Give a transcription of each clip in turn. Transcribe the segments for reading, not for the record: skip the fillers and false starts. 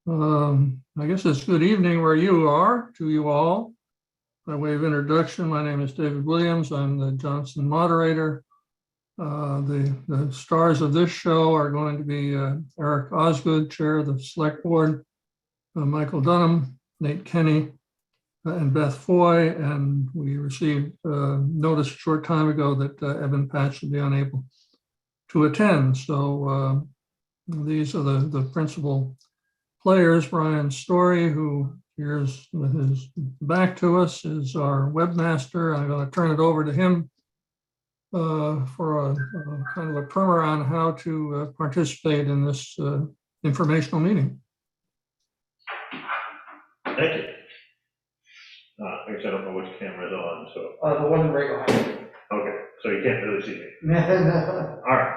I guess it's good evening where you are, to you all. By way of introduction, my name is David Williams. I'm the Johnson moderator. The stars of this show are going to be Eric Osgood, Chair of the Select Board, Michael Dunham, Nate Kinney, and Beth Foy. And we received notice a short time ago that Evan Patch will be unable to attend. So these are the principal players. Brian Story, who here's with his back to us, is our webmaster. I'm going to turn it over to him for a kind of a primer on how to participate in this informational meeting. Thank you. I guess I don't know which camera is on, so. The one right behind you. Okay, so you can't really see me. No. All right.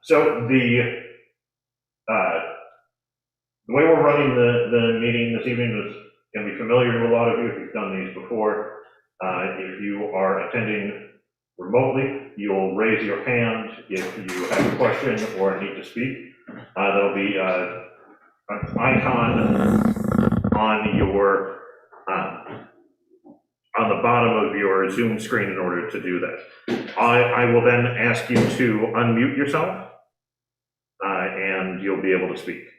So the way we're running the meeting this evening is going to be familiar to a lot of you if you've done these before. If you are attending remotely, you'll raise your hand if you have a question or need to speak. There'll be an icon on your on the bottom of your Zoom screen in order to do that. I will then ask you to unmute yourself, and you'll be able to speak.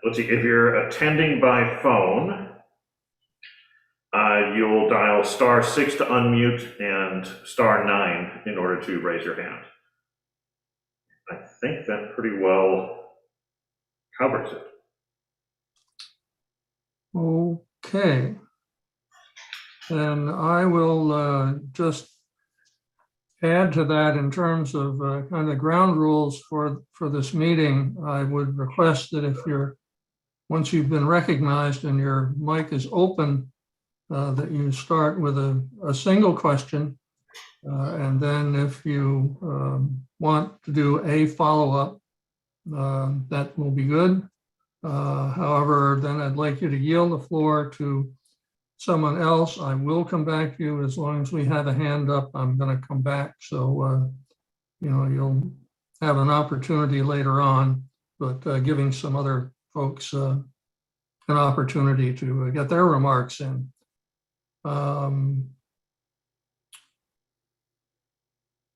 Let's see, if you're attending by phone, you'll dial *6 to unmute and *9 in order to raise your hand. I think that pretty well covers it. Okay. And I will just add to that in terms of kind of ground rules for this meeting. I would request that if once you've been recognized and your mic is open, that you start with a single question. And then if you want to do a follow-up, that will be good. However, then I'd like you to yield the floor to someone else. I will come back to you as long as we have a hand up. I'm going to come back. So, you'll have an opportunity later on, but giving some other folks an opportunity to get their remarks in.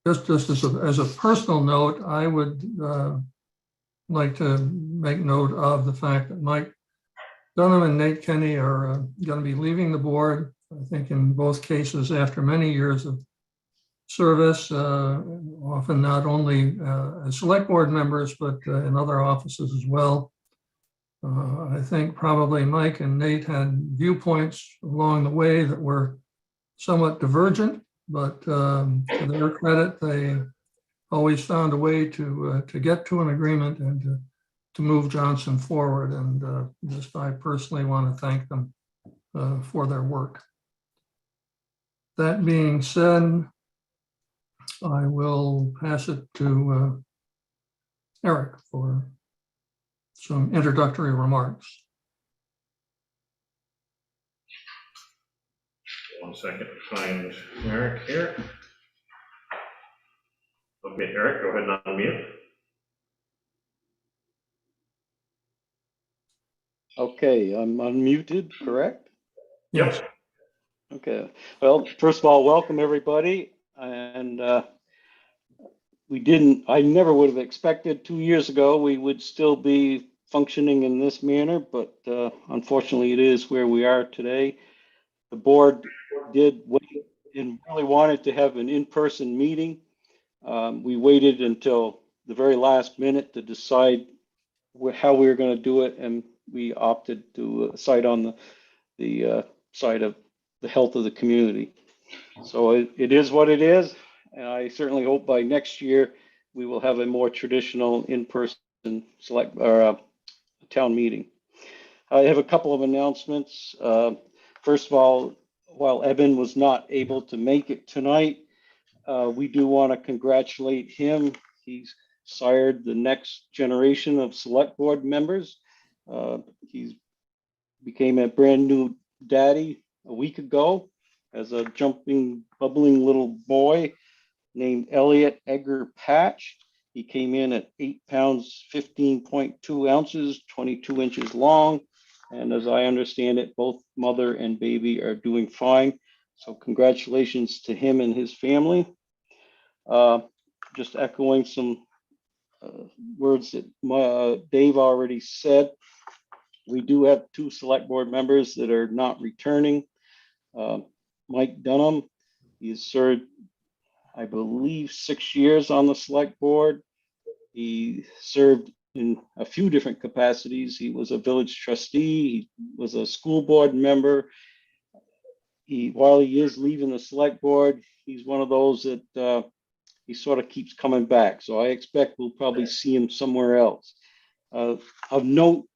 Just as a personal note, I would like to make note of the fact that Mike Dunham and Nate Kinney are going to be leaving the board, I think in both cases after many years of service, often not only as select board members, but in other offices as well. I think probably Mike and Nate had viewpoints along the way that were somewhat divergent, but to their credit, they always found a way to get to an agreement and to move Johnson forward. And just I personally want to thank them for their work. That being said, I will pass it to Eric for some introductory remarks. 1 second to find Eric here. Okay, Eric, go ahead and unmute. Okay, I'm unmuted, correct? Yes. Okay, well, first of all, welcome everybody. And I never would have expected 2 years ago we would still be functioning in this manner, but unfortunately it is where we are today. The board did wait and really wanted to have an in-person meeting. We waited until the very last minute to decide how we were going to do it, and we opted to side on the side of the health of the community. So it is what it is, and I certainly hope by next year we will have a more traditional in-person town meeting. I have a couple of announcements. First of all, while Evan was not able to make it tonight, we do want to congratulate him. He's sired the next generation of select board members. He's became a brand new daddy a week ago as a jumping, bubbling little boy named Elliot Edgar Patch. He came in at 8 pounds, 15.2 ounces, 22 inches long. And as I understand it, both mother and baby are doing fine. So congratulations to him and his family. Just echoing some words that Dave already said. We do have 2 select board members that are not returning. Mike Dunham, he has served, I believe, 6 years on the select board. He served in a few different capacities. He was a village trustee. He was a school board member. While he is leaving the select board, he's one of those that he sort of keeps coming back. So I expect we'll probably see him somewhere else. Of note,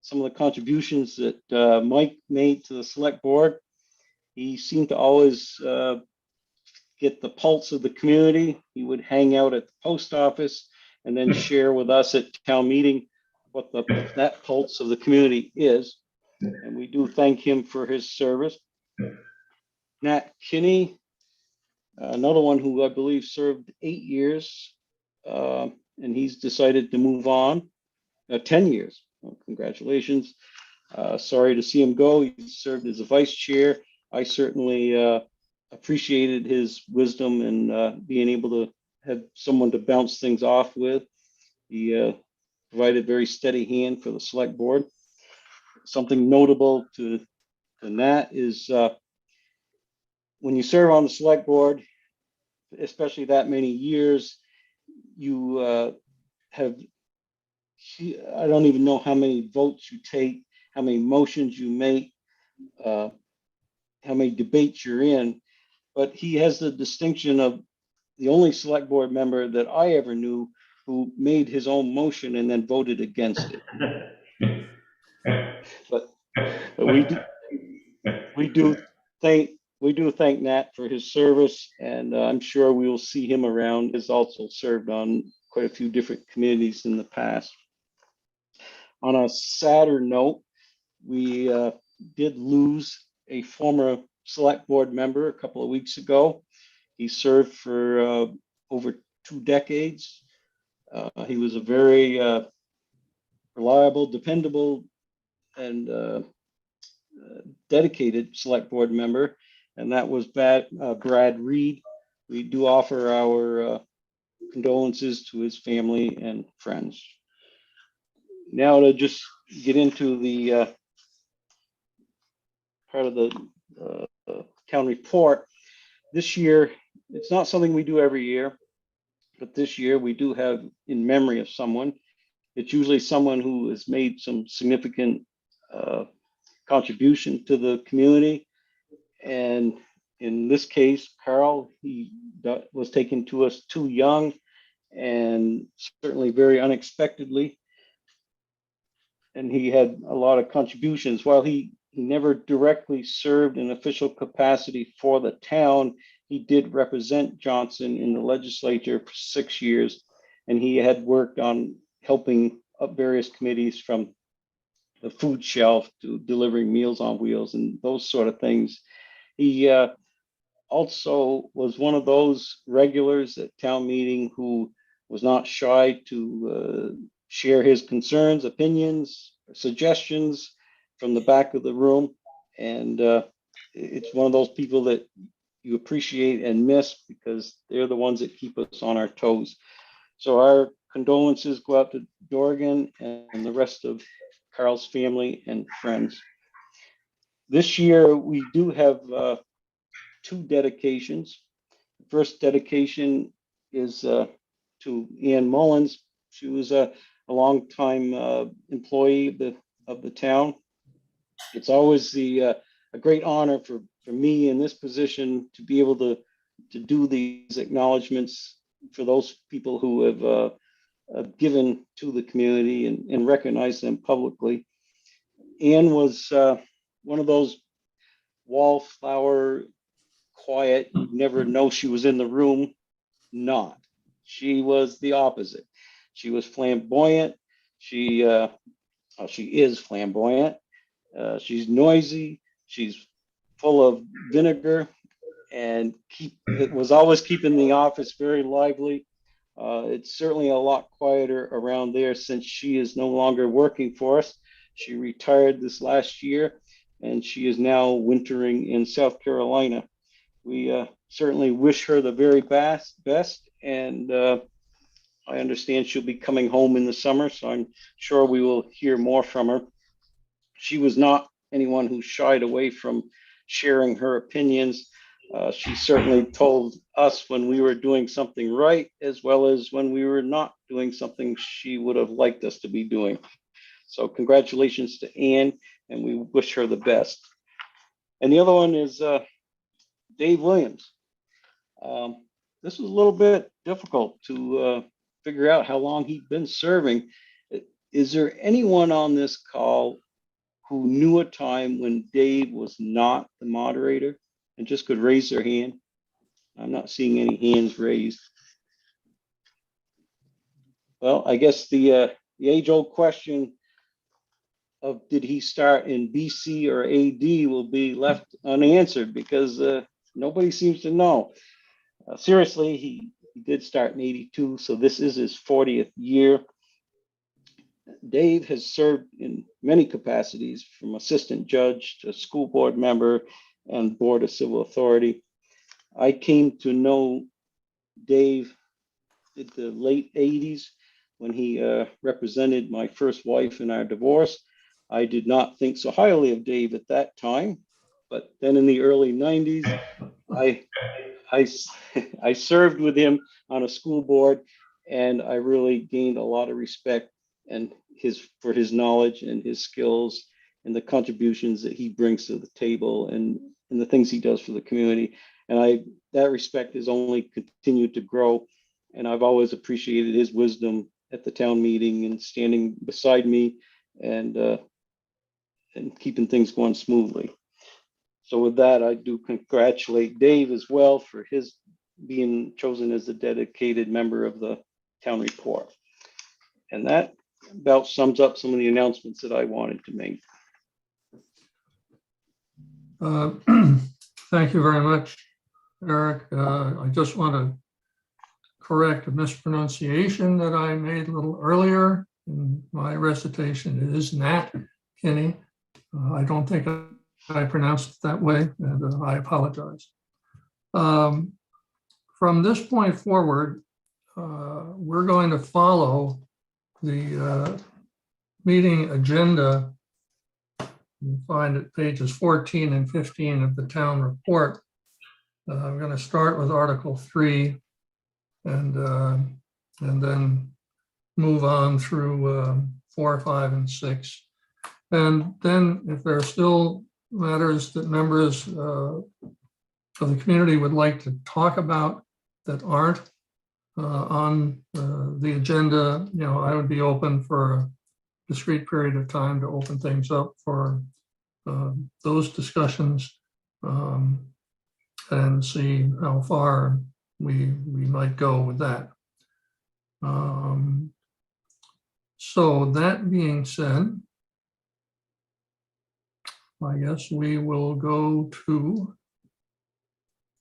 some of the contributions that Mike made to the select board. He seemed to always get the pulse of the community. He would hang out at the post office and then share with us at town meeting what that pulse of the community is. And we do thank him for his service. Nat Kinney, another one who I believe served 8 years, and he's decided to move on. 10 years. Well, congratulations. Sorry to see him go. He served as a vice chair. I certainly appreciated his wisdom and being able to have someone to bounce things off with. He provided a very steady hand for the select board. Something notable to Nat is when you serve on the select board, especially that many years, you have, I don't even know how many votes you take, how many motions you make, how many debates you're in, but he has the distinction of the only select board member that I ever knew who made his own motion and then voted against it. But we do thank Nat for his service, and I'm sure we will see him around. He's also served on quite a few different committees in the past. On a sadder note, we did lose a former select board member a couple of weeks ago. He served for over 2 decades. He was a very reliable, dependable, and dedicated select board member, and that was Brad Reed. We do offer our condolences to his family and friends. Now to just get into the part of the town report. This year, it's not something we do every year, but this year we do have in memory of someone. It's usually someone who has made some significant contribution to the community. And in this case, Carl, he was taken to us too young and certainly very unexpectedly. And he had a lot of contributions. While he never directly served in official capacity for the town, he did represent Johnson in the legislature for 6 years, and he had worked on helping up various committees from the food shelf to delivering Meals on Wheels and those sort of things. He also was one of those regulars at town meeting who was not shy to share his concerns, opinions, suggestions from the back of the room. And it's one of those people that you appreciate and miss because they're the ones that keep us on our toes. So our condolences go out to Dorgan and the rest of Carl's family and friends. This year, we do have 2 dedications. The first dedication is to Ann Mullins. She was a longtime employee of the town. It's always a great honor for me in this position to be able to do these acknowledgements for those people who have given to the community and recognize them publicly. Ann was one of those wallflower, quiet, you never know she was in the room. Not. She was the opposite. She was flamboyant. She is flamboyant. She's noisy. She's full of vinegar, and was always keeping the office very lively. It's certainly a lot quieter around there since she is no longer working for us. She retired this last year, and she is now wintering in South Carolina. We certainly wish her the very best, and I understand she'll be coming home in the summer, so I'm sure we will hear more from her. She was not anyone who shied away from sharing her opinions. She certainly told us when we were doing something right, as well as when we were not doing something she would have liked us to be doing. So congratulations to Anne, and we wish her the best. And the other one is Dave Williams. This was a little bit difficult to figure out how long he'd been serving. Is there anyone on this call who knew a time when Dave was not the moderator and just could raise their hand? I'm not seeing any hands raised. Well, I guess the age-old question of did he start in BC or AD will be left unanswered because nobody seems to know. Seriously, he did start in 82, so this is his 40th year. Dave has served in many capacities, from assistant judge to school board member and board of civil authority. I came to know Dave in the late 80s when he represented my first wife in our divorce. I did not think so highly of Dave at that time, but then in the early 90s, I served with him on a school board, and I really gained a lot of respect and for his knowledge and his skills and the contributions that he brings to the table and the things he does for the community. And that respect has only continued to grow. And I've always appreciated his wisdom at the town meeting and standing beside me and keeping things going smoothly. So with that, I do congratulate Dave as well for his being chosen as a dedicated member of the town report. And that about sums up some of the announcements that I wanted to make. Thank you very much, Eric. I just want to correct a mispronunciation that I made a little earlier in my recitation. It is Nat Kinney. I don't think I pronounced it that way, and I apologize. From this point forward, we're going to follow the meeting agenda. You find it pages 14 and 15 of the town report. I'm going to start with Article 3 and then move on through 4, 5, and 6. And then if there are still matters that members of the community would like to talk about that aren't on the agenda, I would be open for a discrete period of time to open things up for those discussions and see how far we might go with that. So that being said, I guess we will go to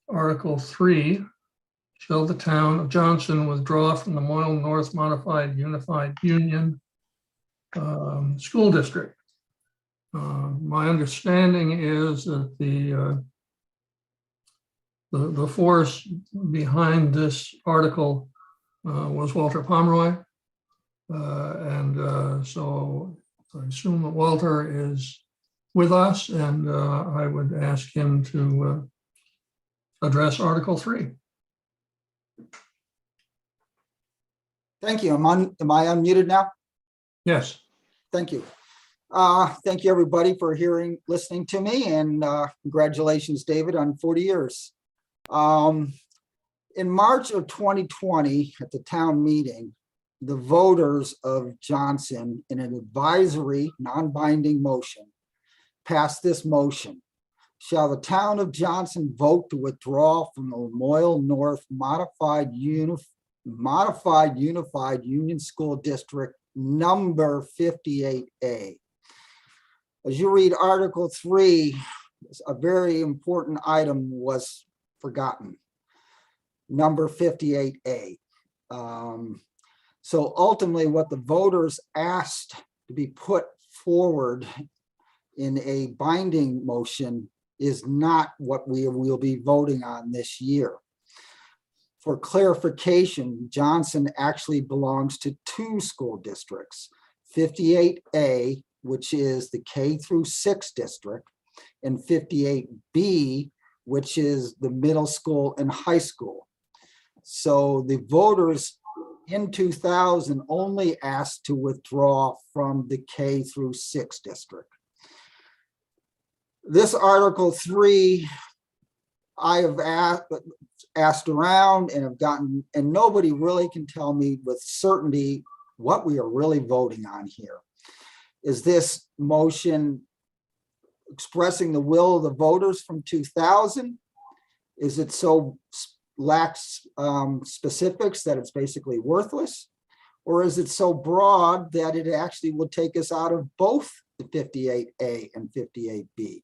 Article 3. Shall the town of Johnson withdraw from the Moyle North Modified Unified Union School District? My understanding is that the force behind this article was Walter Pomeroy. So I assume that Walter is with us, and I would ask him to address Article 3. Thank you. Am I unmuted now? Yes. Thank you. Thank you, everybody, for listening to me, and congratulations, David, on 40 years. In March of 2020, at the town meeting, the voters of Johnson, in an advisory, non-binding motion, passed this motion. Shall the town of Johnson vote to withdraw from the Moyle North Modified Unified Union School District number 58A? As you read Article 3, a very important item was forgotten. Number 58A. So ultimately, what the voters asked to be put forward in a binding motion is not what we will be voting on this year. For clarification, Johnson actually belongs to two school districts, 58A, which is the K through 6 district, and 58B, which is the middle school and high school. So the voters in 2000 only asked to withdraw from the K through 6 district. This Article 3, I have asked around and have gotten, and nobody really can tell me with certainty what we are really voting on here. Is this motion expressing the will of the voters from 2000? Is it so lacks specifics that it's basically worthless? Or is it so broad that it actually will take us out of both the 58A and 58B?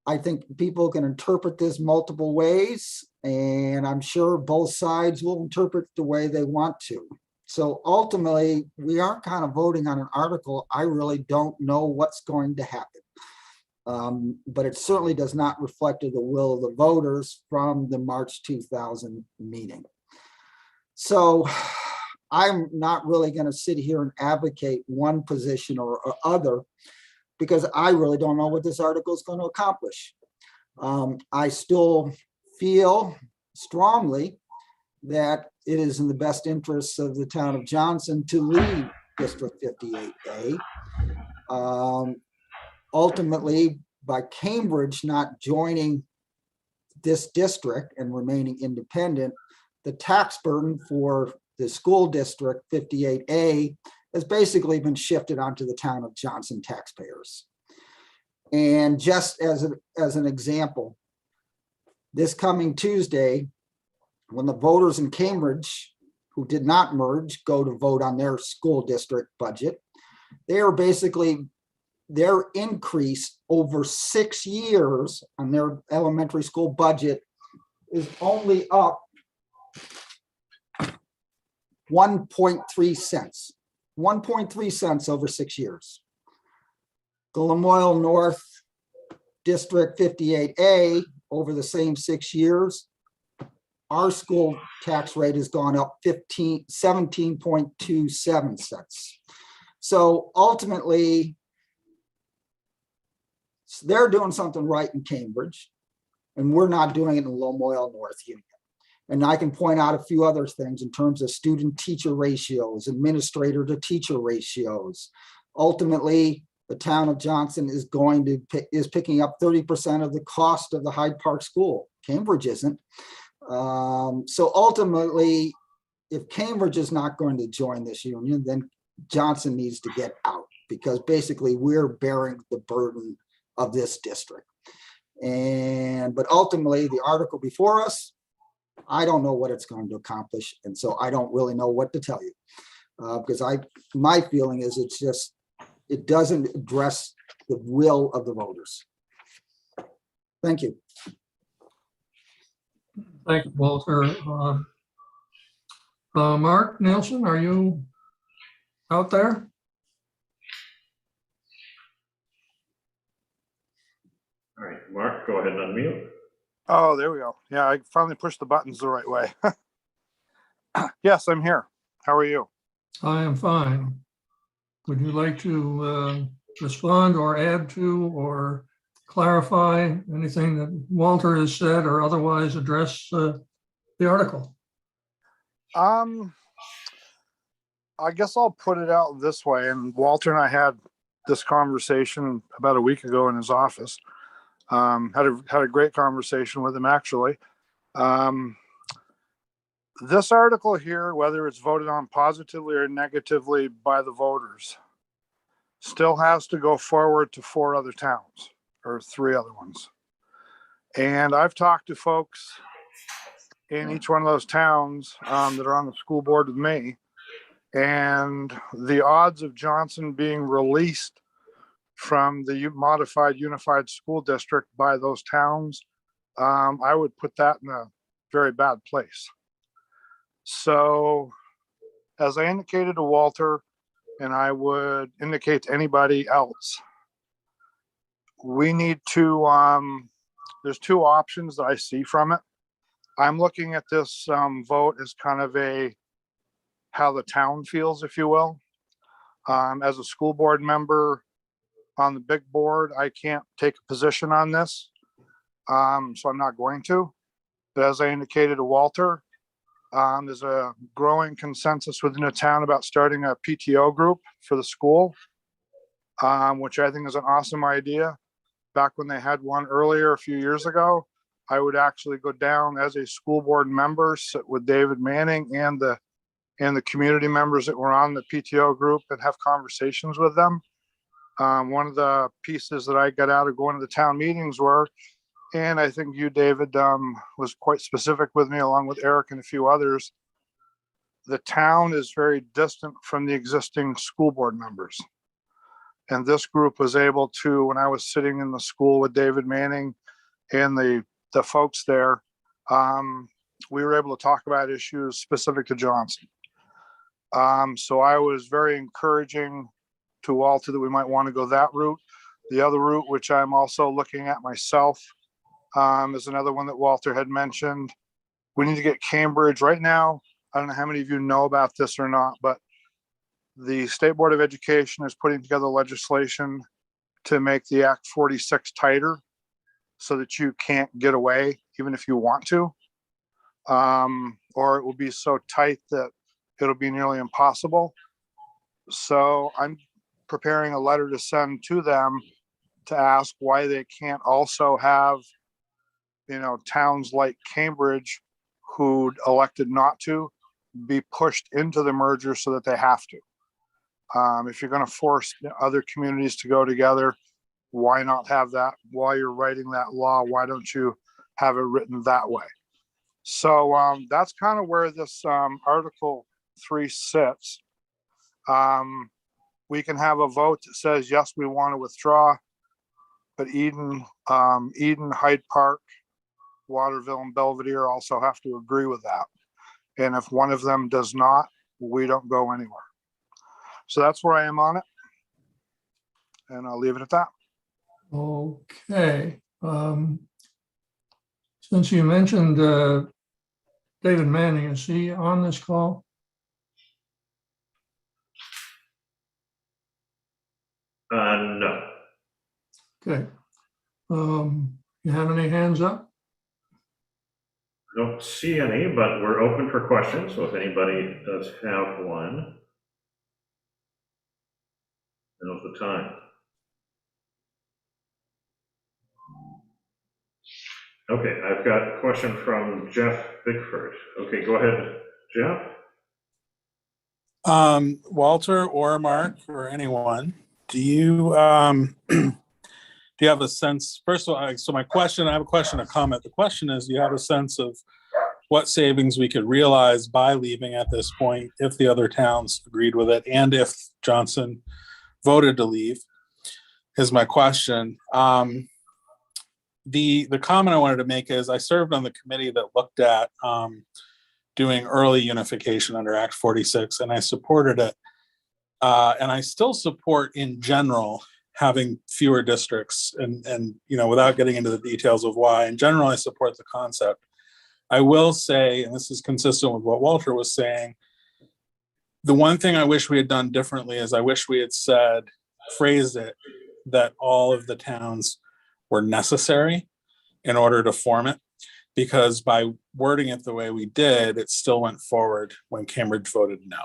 I think people can interpret this multiple ways, and I'm sure both sides will interpret the way they want to. So ultimately, we aren't kind of voting on an article. I really don't know what's going to happen. But it certainly does not reflect the will of the voters from the March 2000 meeting. So I'm not really going to sit here and advocate one position or other, because I really don't know what this article is going to accomplish. I still feel strongly that it is in the best interests of the town of Johnson to leave District 58A. Ultimately, by Cambridge not joining this district and remaining independent, the tax burden for the school district 58A has basically been shifted onto the town of Johnson taxpayers. And just as an example, this coming Tuesday, when the voters in Cambridge who did not merge go to vote on their school district budget, they are basically, their increase over 6 years on their elementary school budget is only up 1.3 cents. 1.3 cents over 6 years. The Lamoille North District 58A, over the same 6 years, our school tax rate has gone up 17.27 cents. So ultimately, they're doing something right in Cambridge, and we're not doing it in Lamoille North Union. And I can point out a few other things in terms of student-teacher ratios, administrator-to-teacher ratios. Ultimately, the town of Johnson is picking up 30% of the cost of the Hyde Park School. Cambridge isn't. So ultimately, if Cambridge is not going to join this union, then Johnson needs to get out, because basically we're bearing the burden of this district. But ultimately, the article before us, I don't know what it's going to accomplish, and so I don't really know what to tell you, because my feeling is it doesn't address the will of the voters. Thank you. Thank you, Walter. Mark Nielsen, are you out there? All right, Mark, go ahead and unmute. Oh, there we go. Yeah, I finally pushed the buttons the right way. Yes, I'm here. How are you? I am fine. Would you like to respond or add to or clarify anything that Walter has said, or otherwise address the article? I guess I'll put it out this way. And Walter and I had this conversation about a week ago in his office. Had a great conversation with him, actually. This article here, whether it's voted on positively or negatively by the voters, still has to go forward to 4 other towns, or 3 other ones. And I've talked to folks in each one of those towns that are on the school board with me, and the odds of Johnson being released from the modified unified school district by those towns, I would put that in a very bad place. So as I indicated to Walter, and I would indicate to anybody else, we need to, there's two options that I see from it. I'm looking at this vote as kind of how the town feels, if you will. As a school board member on the big board, I can't take a position on this. So I'm not going to. But as I indicated to Walter, there's a growing consensus within the town about starting a PTO group for the school, which I think is an awesome idea. Back when they had one earlier a few years ago, I would actually go down as a school board member, sit with David Manning and the community members that were on the PTO group and have conversations with them. One of the pieces that I got out of going to the town meetings were, and I think you, David, was quite specific with me along with Eric and a few others. The town is very distant from the existing school board members. And this group was able to, when I was sitting in the school with David Manning and the folks there, we were able to talk about issues specific to Johnson. So I was very encouraging to Walter that we might want to go that route. The other route, which I'm also looking at myself, is another one that Walter had mentioned. We need to get Cambridge right now. I don't know how many of you know about this or not, but the State Board of Education is putting together legislation to make the Act 46 tighter so that you can't get away even if you want to, or it will be so tight that it'll be nearly impossible. So I'm preparing a letter to send to them to ask why they can't also have, towns like Cambridge who elected not to be pushed into the merger so that they have to. If you're going to force other communities to go together, why not have that? While you're writing that law, why don't you have it written that way? So that's kind of where this Article 3 sits. We can have a vote that says, yes, we want to withdraw, but Eden, Hyde Park, Waterville, and Belvedere also have to agree with that. And if one of them does not, we don't go anywhere. So that's where I am on it. And I'll leave it at that. Okay. Since you mentioned David Manning, is he on this call? No. Okay. You have any hands up? I don't see any, but we're open for questions. So if anybody does have one, now's the time. Okay, I've got a question from Jeff Bickford. Okay, go ahead, Jeff. Walter or Mark or anyone, do you have a sense, first of all, so I have a question, a comment. The question is, do you have a sense of what savings we could realize by leaving at this point if the other towns agreed with it and if Johnson voted to leave, is my question. The comment I wanted to make is I served on the committee that looked at doing early unification under Act 46, and I supported it. And I still support in general having fewer districts and without getting into the details of why. In general, I support the concept. I will say, and this is consistent with what Walter was saying, the one thing I wish we had done differently is I wish we had phrased it that all of the towns were necessary in order to form it, because by wording it the way we did, it still went forward when Cambridge voted no.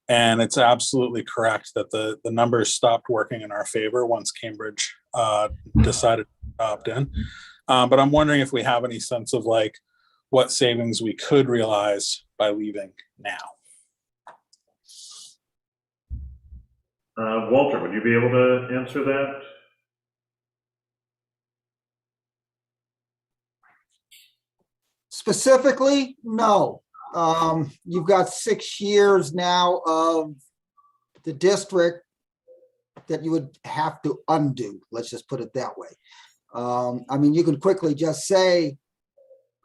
And it's absolutely correct that the numbers stopped working in our favor once Cambridge decided to opt in. But I'm wondering if we have any sense of what savings we could realize by leaving now. Walter, would you be able to answer that? Specifically, no. You've got 6 years now of the district that you would have to undo. Let's just put it that way. I mean, you can quickly just say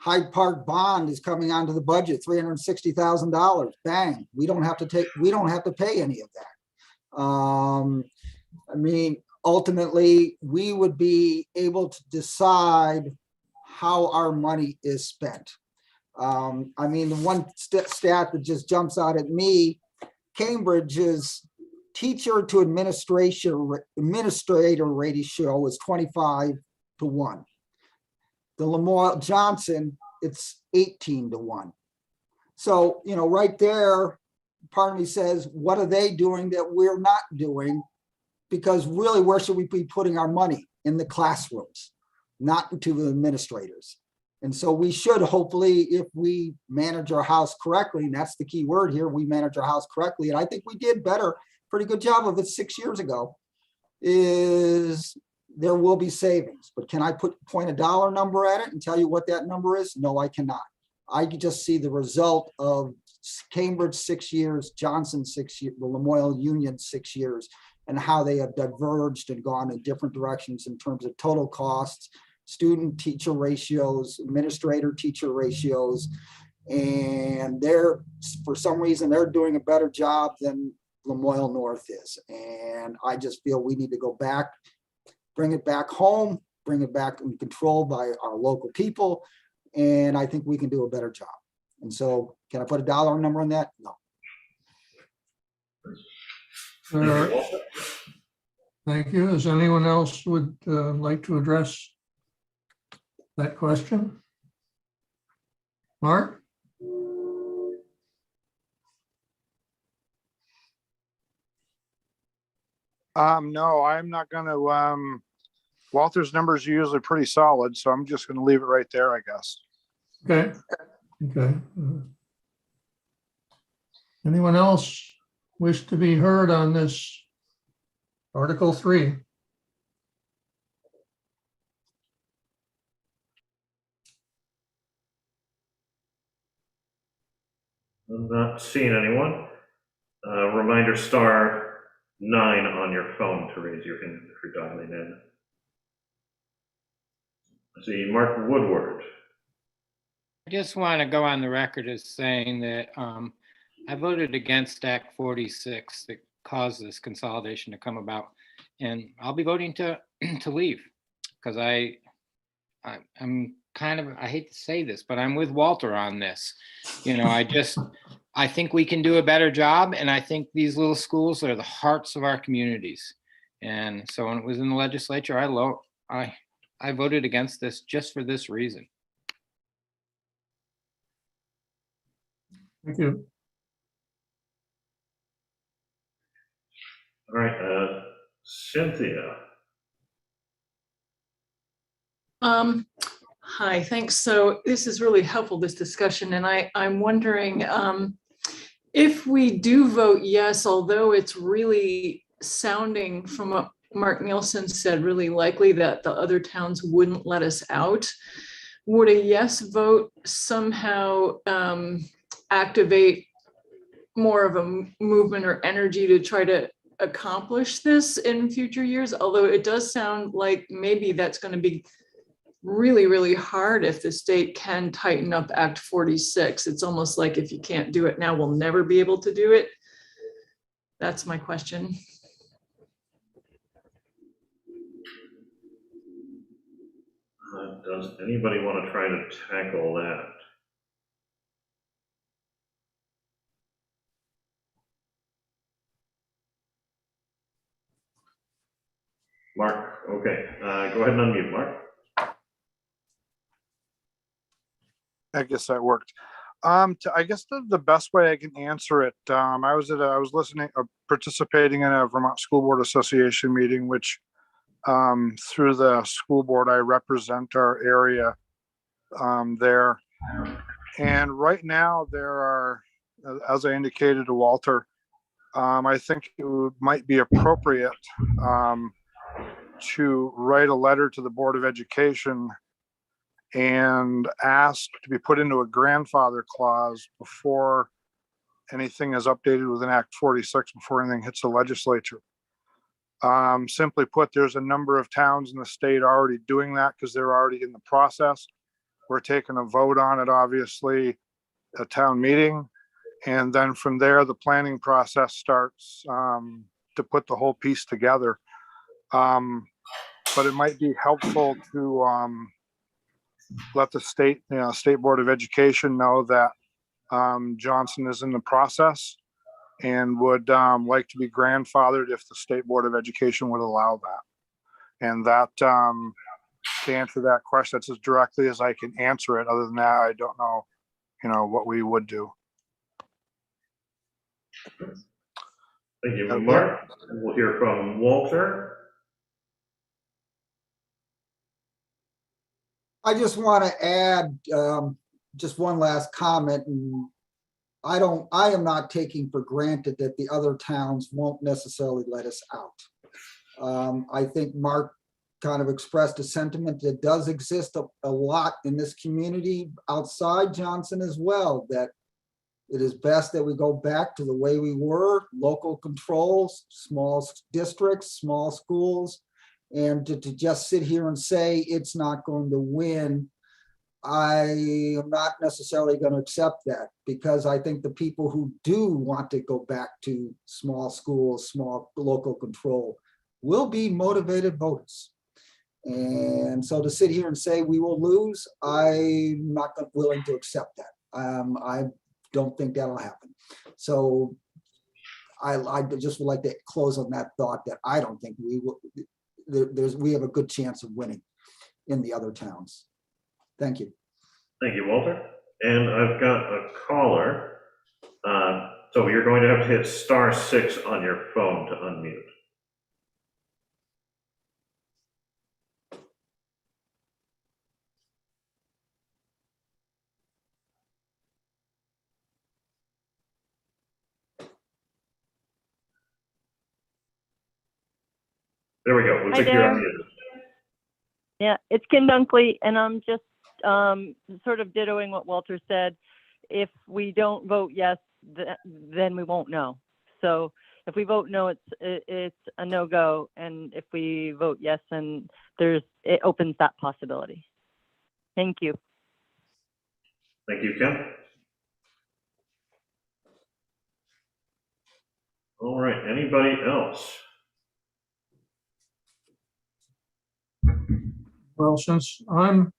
Hyde Park bond is coming onto the budget, $360,000. Bang, we don't have to pay any of that. I mean, ultimately, we would be able to decide how our money is spent. I mean, the one stat that just jumps out at me, Cambridge's teacher to administrator ratio is 25-1. The Lemoyle Johnson, it's 18-1. So, you know, right there, part of me says, what are they doing that we're not doing? Because really, where should we be putting our money? In the classrooms, not into the administrators. And so we should hopefully, if we manage our house correctly, and that's the key word here, we manage our house correctly. And I think we did pretty good job of it 6 years ago, is there will be savings. But can I point a dollar number at it and tell you what that number is? No, I cannot. I can just see the result of Cambridge 6 years, Johnson 6 years, the Lemoyle Union 6 years, and how they have diverged and gone in different directions in terms of total costs, student teacher ratios, administrator teacher ratios. And for some reason, they're doing a better job than Lemoyle North is. And I just feel we need to go back, bring it back home, bring it back in control by our local people. And I think we can do a better job. And so can I put a dollar number on that? No. Thank you. Is anyone else would like to address that question? Mark? No, I'm not gonna, Walter's numbers are usually pretty solid, so I'm just gonna leave it right there, I guess. Okay. Okay. Anyone else wish to be heard on this Article 3? I'm not seeing anyone. Reminder *9 on your phone to raise your hand if you're dialing in. I see Mark Woodward. I just want to go on the record as saying that I voted against Act 46 that caused this consolidation to come about, and I'll be voting to leave because I'm kind of, I hate to say this, but I'm with Walter on this. You know, I think we can do a better job, and I think these little schools are the hearts of our communities. And so when it was in the legislature, I voted against this just for this reason. Thank you. All right, Cynthia. Hi, thanks. So this is really helpful, this discussion, and I'm wondering if we do vote yes, although it's really sounding from what Mark Nielsen said, really likely that the other towns wouldn't let us out, would a yes vote somehow activate more of a movement or energy to try to accomplish this in future years? Although it does sound like maybe that's going to be really, really hard if the state can tighten up Act 46. It's almost like if you can't do it now, we'll never be able to do it. That's my question. Does anybody want to try to tackle that? Mark, okay, go ahead and unmute, Mark. I guess that worked. I guess the best way I can answer it, I was participating in a Vermont School Board Association meeting, which through the school board, I represent our area there. And right now there are, as I indicated to Walter, I think it might be appropriate to write a letter to the Board of Education and ask to be put into a grandfather clause before anything is updated within Act 46, before anything hits the legislature. Simply put, there's a number of towns in the state already doing that because they're already in the process. We're taking a vote on it, obviously, a town meeting. And then from there, the planning process starts to put the whole piece together. But it might be helpful to let the state Board of Education know that Johnson is in the process and would like to be grandfathered if the State Board of Education would allow that. And that, to answer that question, that's as directly as I can answer it. Other than that, I don't know, what we would do. Thank you, Mark. We'll hear from Walter. I just want to add just one last comment. And I am not taking for granted that the other towns won't necessarily let us out. I think Mark kind of expressed a sentiment that does exist a lot in this community outside Johnson as well, that it is best that we go back to the way we were, local controls, small districts, small schools, and to just sit here and say it's not going to win. I am not necessarily going to accept that, because I think the people who do want to go back to small schools, small local control will be motivated voters. And so to sit here and say we will lose, I'm not willing to accept that. I don't think that'll happen. So I just would like to close on that thought that I don't think we will. We have a good chance of winning in the other towns. Thank you. Thank you, Walter. And I've got a caller. So you're going to have to hit *6 on your phone to unmute. There we go. Looks Hi like you're there. unmuted. Yeah, it's Kim Dunkley, and I'm just sort of dittoing what Walter said. If we don't vote yes, then we won't know. So if we vote no, it's a no-go, and if we vote yes, then it opens that possibility. Thank you. Thank you, Kim. All right, anybody else? Well, since I'm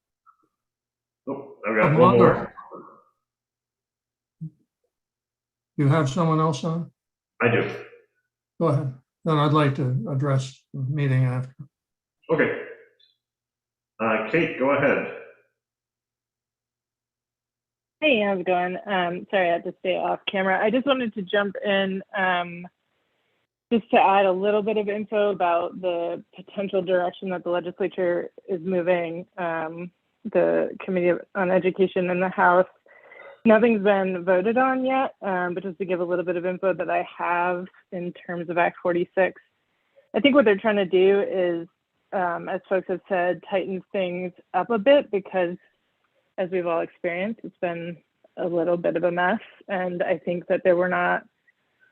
Oh, I've got one more. You have someone else on? I do. Go ahead. Then I'd like to address the meeting after. Okay. Kate, go ahead. Hey, how's it going? Sorry, I had to stay off camera. I just wanted to jump in just to add a little bit of info about the potential direction that the legislature is moving. The Committee on Education in the House, nothing's been voted on yet, but just to give a little bit of info that I have in terms of Act 46. I think what they're trying to do is, as folks have said, tighten things up a bit, because as we've all experienced, it's been a little bit of a mess. And I think that there were not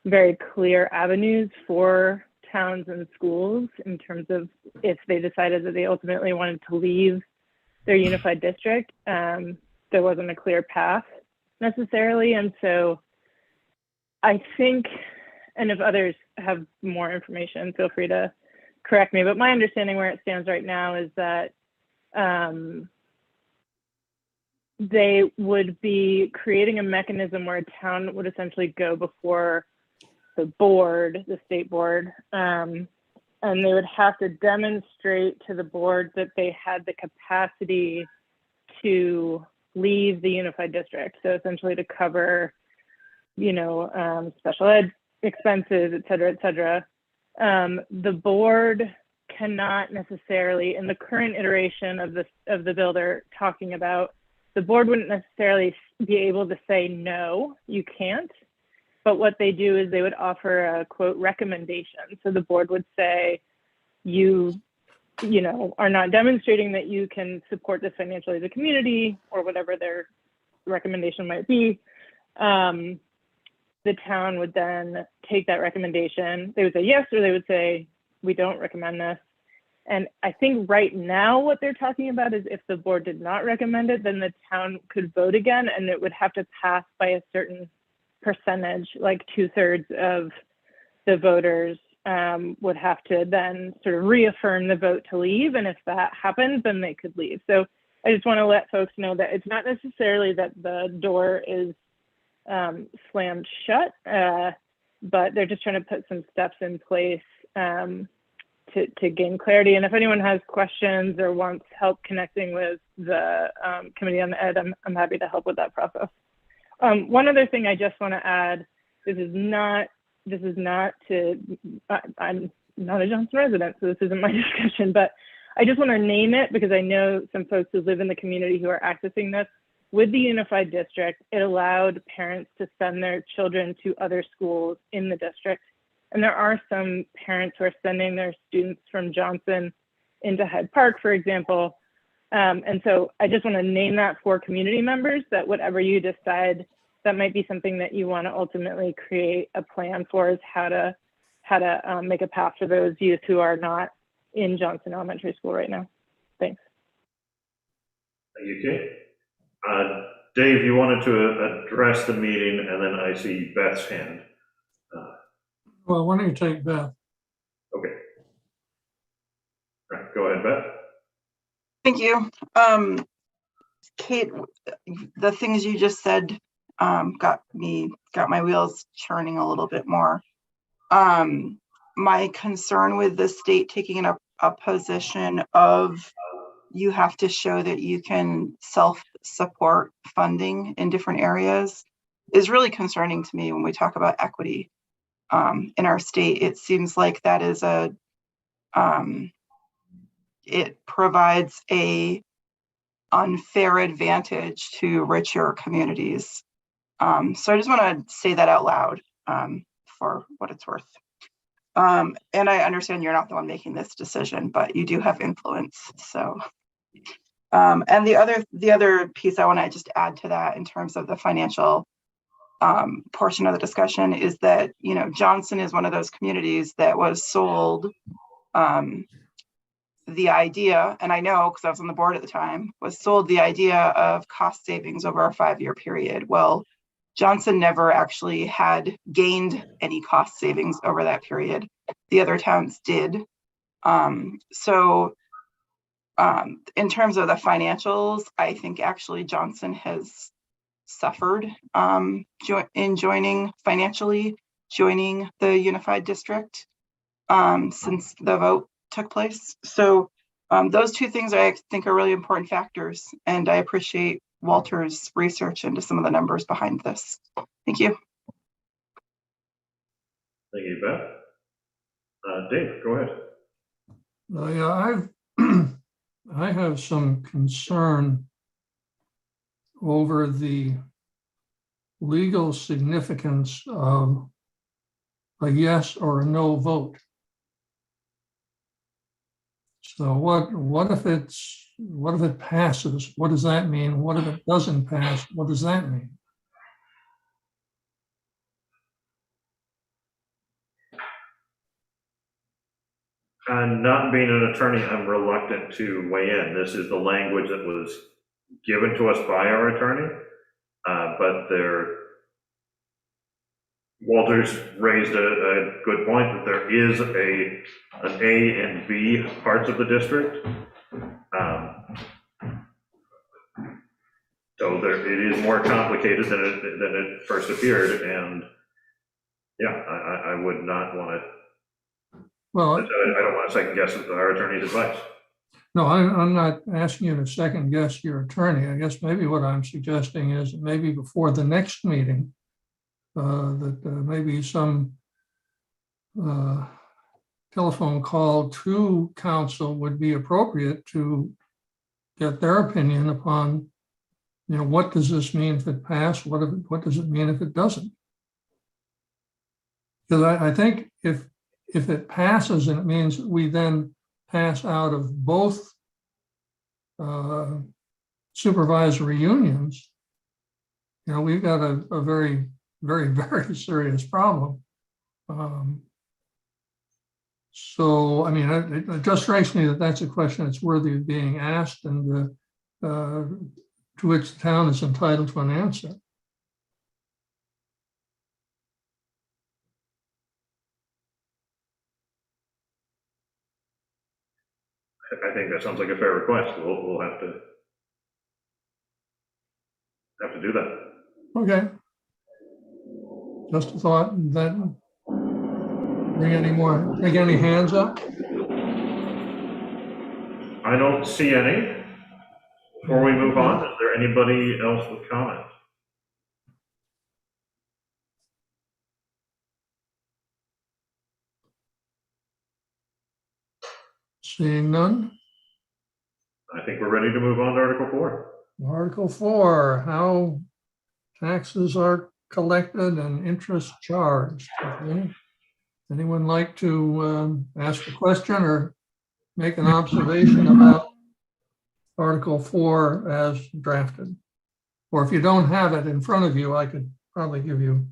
very clear avenues for towns and schools in terms of if they decided that they ultimately wanted to leave their unified district. There wasn't a clear path necessarily. And so I think, and if others have more information, feel free to correct me, but my understanding where it stands right now is that they would be creating a mechanism where a town would essentially go before the board, the state board, and they would have to demonstrate to the board that they had the capacity to leave the unified district. So essentially to cover, special ed expenses, et cetera, et cetera. The board cannot necessarily, in the current iteration of the bill they're talking about, the board wouldn't necessarily be able to say, no, you can't. But what they do is they would offer a quote recommendation. So the board would say, you are not demonstrating that you can support this financially as a community, or whatever their recommendation might be. The town would then take that recommendation. They would say yes, or they would say, we don't recommend this. And I think right now what they're talking about is if the board did not recommend it, then the town could vote again, and it would have to pass by a certain percentage, like 2/3 of the voters would have to then sort of reaffirm the vote to leave. And if that happens, then they could leave. So I just want to let folks know that it's not necessarily that the door is slammed shut, but they're just trying to put some steps in place to gain clarity. And if anyone has questions or wants help connecting with the Committee on Ed, I'm happy to help with that process. One other thing I just want to add, this is not to, I'm not a Johnson resident, so this isn't my discussion, but I just want to name it because I know some folks who live in the community who are accessing this. With the unified district, it allowed parents to send their children to other schools in the district. And there are some parents who are sending their students from Johnson into Hyde Park, for example. And so I just want to name that for community members, that whatever you decide, that might be something that you want to ultimately create a plan for, is how to make a path for those youth who are not in Johnson Elementary School right now. Thanks. Thank you, Kate. Dave, you wanted to address the meeting, and then I see Beth's hand. Well, why don't you take Beth? Okay. All right, go ahead, Beth. Thank you. Kate, the things you just said got my wheels churning a little bit more. My concern with the state taking up a position of you have to show that you can self-support funding in different areas is really concerning to me when we talk about equity in our state. It seems like that is it provides a unfair advantage to richer communities. So I just want to say that out loud for what it's worth. And I understand you're not the one making this decision, but you do have influence. So, and the other piece I want to just add to that in terms of the financial portion of the discussion is that, you know, Johnson is one of those communities that was sold the idea, and I know because I was on the board at the time, was sold the idea of cost savings over a 5-year period. Well, Johnson never actually had gained any cost savings over that period. The other towns did. So in terms of the financials, I think actually Johnson has suffered in joining the unified district since the vote took place. So those two things I think are really important factors, and I appreciate Walter's research into some of the numbers behind this. Thank you. Thank you, Beth. Dave, go ahead. Yeah, I have some concern over the legal significance of a yes or a no vote. So what if it passes? What does that mean? What if it doesn't pass? What does that mean? Not being an attorney, I'm reluctant to weigh in. This is the language that was given to us by our attorney, but Walter's raised a good point that there is an A and B parts of the district. So it is more complicated than it first appeared, and yeah, I would not want to. Well, I don't want to second guess our attorney's advice. no, I'm not asking you to second guess your attorney. I guess maybe what I'm suggesting is maybe before the next meeting, that maybe some telephone call to council would be appropriate to get their opinion upon, you know, what does this mean if it passed? What does it mean if it doesn't? Because I think if it passes, and it means we then pass out of both supervisory unions, you know, we've got a very, very, very serious problem. So, I mean, it just strikes me that that's a question that's worthy of being asked and to which the town is entitled to an answer. I think that sounds like a fair request. We'll have to do that. Okay. Just a thought. Then bring any hands up? I don't see any. Before we move on, is there anybody else with comments? Seeing none. I think we're ready to move on to Article 4. Article 4, how taxes are collected and interest charged. Anyone like to ask a question or make an observation about Article 4 as drafted? Or if you don't have it in front of you, I could probably give you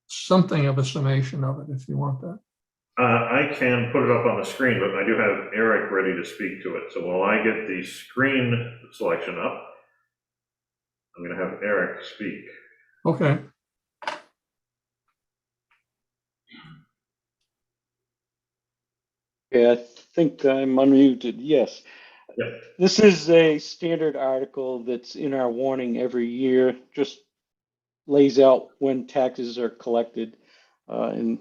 something of a summation of it if you want that. I can put it up on the screen, but I do have Eric ready to speak to it. So while I get the screen selection up, I'm going to have Eric speak. Okay. Yeah, I think I'm unmuted. Yes. Yeah. This is a standard article that's in our warning every year, just lays out when taxes are collected. And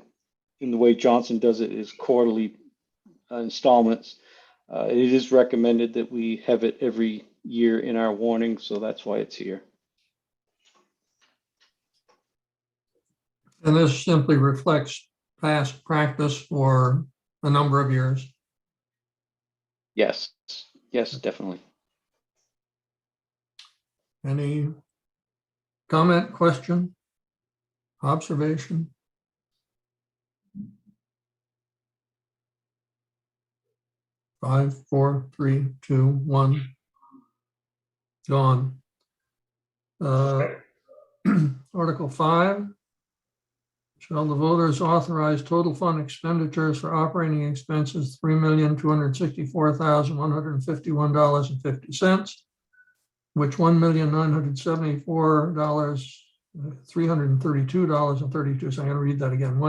in the way Johnson does it is quarterly installments. It is recommended that we have it every year in our warning, so that's why it's here. And this simply reflects past practice for a number of years. Yes, yes, definitely. Any comment, question, observation? Five, four, three, two, one. Gone. Article 5. Shall the voters authorize total fund expenditures for operating expenses $3,264,151.50, which $1,974,332.32. So I'm going to read that again.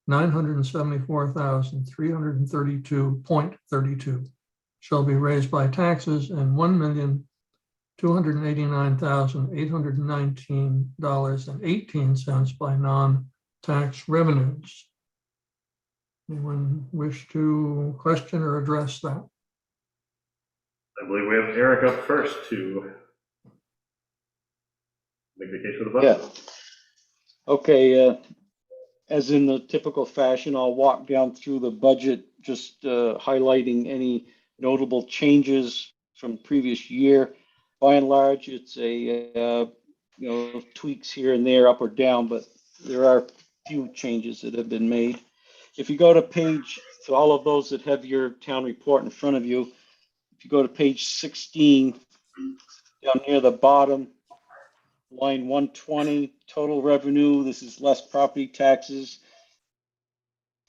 $1,974,332.32 shall be raised by taxes, and $1,289,819.18 by non-tax revenues. Anyone wish to question or address that? I believe we have Eric up first to make the case for the budget. Yeah. Okay. As in the typical fashion, I'll walk down through the budget, just highlighting any notable changes from previous year. By and large, it's a tweaks here and there, up or down, but there are a few changes that have been made. If you go to page, so all of those that have your town report in front of you, if you go to page 16, down near the bottom, line 120, total revenue, this is less property taxes.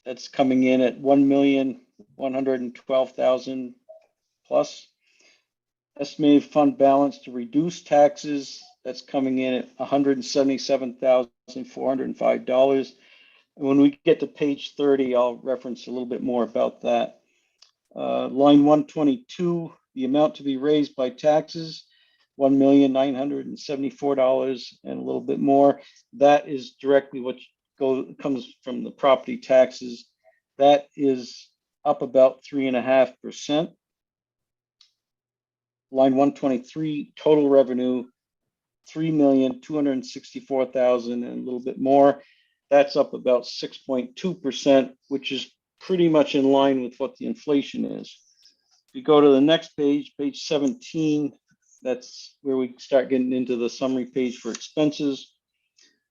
That's coming in at 1,112,000 plus. Estimated fund balance to reduce taxes, that's coming in at $177,405. And when we get to page 30, I'll reference a little bit more about that. Line 122, the amount to be raised by taxes, $1,974 and a little bit more. That is directly what comes from the property taxes. That is up about 3.5%. Line 123, total revenue, $3,264,000 and a little bit more. That's up about 6.2%, which is pretty much in line with what the inflation is. If you go to the next page, page 17, that's where we start getting into the summary page for expenses.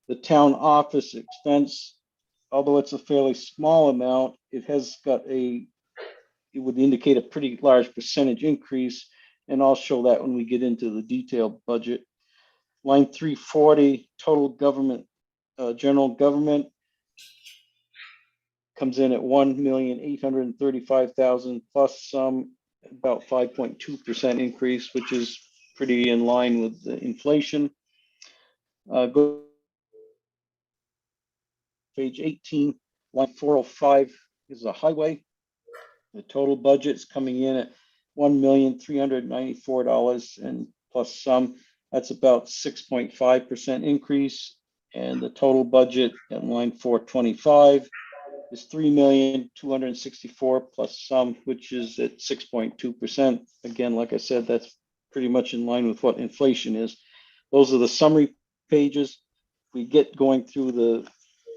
The town office expense, although it's a fairly small amount, it would indicate a pretty large percentage increase. And I'll show that when we get into the detailed budget. Line 340, total government, general government. comes in at 1,835,000 plus some, about 5.2% increase, which is pretty in line with the inflation. Go page 18, line 405 is the highway. The total budget's coming in at $1,394 and plus some. That's about 6.5% increase. And the total budget at line 425 is $3,264,000 plus some, which is at 6.2%. Again, like I said, that's pretty much in line with what inflation is. Those are the summary pages. We get going through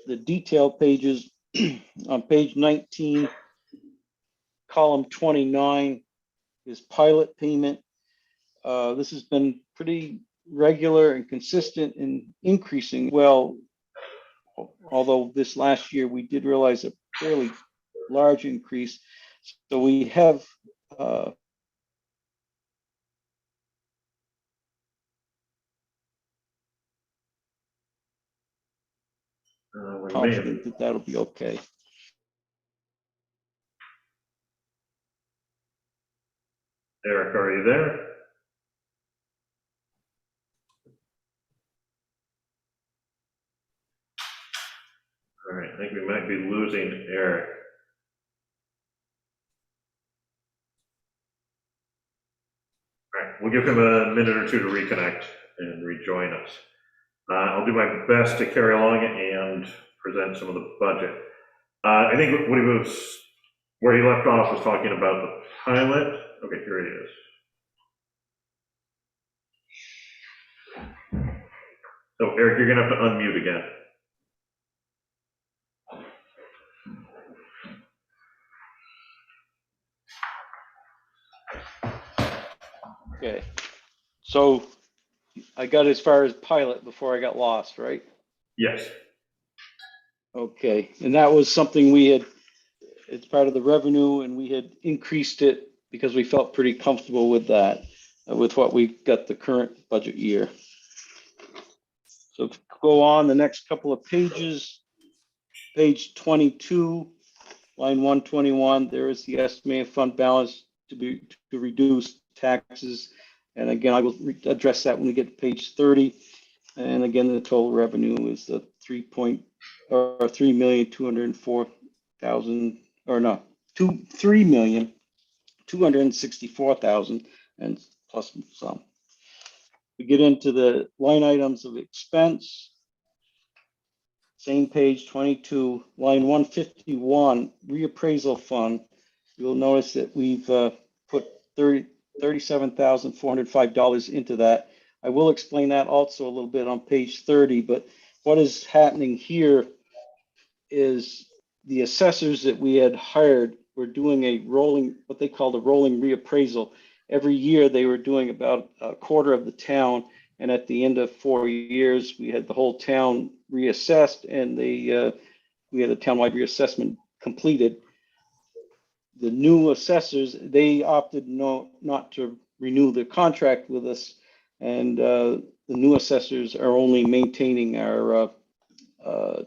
the detailed pages. On page 19, column 29 is pilot payment. This has been pretty regular and consistent in increasing. Well, although this last year we did realize a fairly large increase. So we have confident that that'll be okay. Eric, are you there? All right, I think we might be losing Eric. All right, we'll give him a minute or two to reconnect and rejoin us. I'll do my best to carry along and present some of the budget. I think what where he left off was talking about the pilot. Okay, here he is. So Eric, you're gonna have to unmute again. Okay, so I got as far as pilot before I got lost, right? Yes. Okay, and that was something we had, it's part of the revenue, and we had increased it because we felt pretty comfortable with that, with what we got the current budget year. So if we go on the next couple of pages, page 22, line 121, there is the estimated fund balance to reduce taxes. And again, I will address that when we get to page 30. And again, the total revenue is the $3,264,000, or no, $3,264,000 and plus some. We get into the line items of expense. Same page 22, line 151, reappraisal fund. You'll notice that we've put $37,405 into that. I will explain that also a little bit on page 30, but what is happening here is the assessors that we had hired were doing a rolling, what they call the rolling reappraisal. Every year they were doing about a quarter of the town, and at the end of 4 years, we had the whole town reassessed, and we had a townwide reassessment completed. The new assessors, they opted not to renew their contract with us, and the new assessors are only maintaining our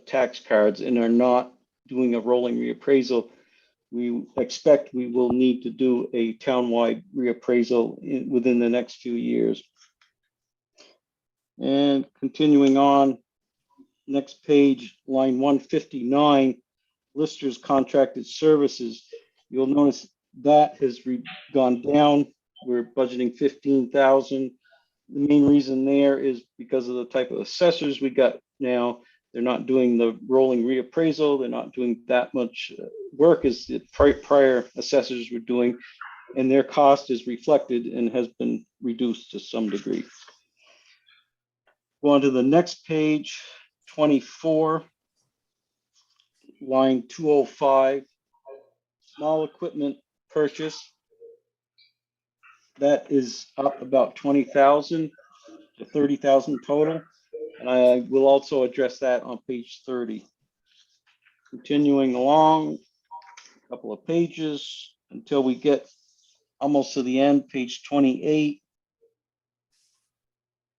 tax cards and are not doing a rolling reappraisal. We expect we will need to do a townwide reappraisal within the next few years. And continuing on, next page, line 159, listers contracted services. You'll notice that has gone down. We're budgeting 15,000. The main reason there is because of the type of assessors we got now. They're not doing the rolling reappraisal. They're not doing that much work as the prior assessors were doing, and their cost is reflected and has been reduced to some degree. Go on to the next page, 24, line 205, small equipment purchase. That is up about 20,000 to 30,000 total. And I will also address that on page 30. Continuing along, a couple of pages until we get almost to the end, page 28.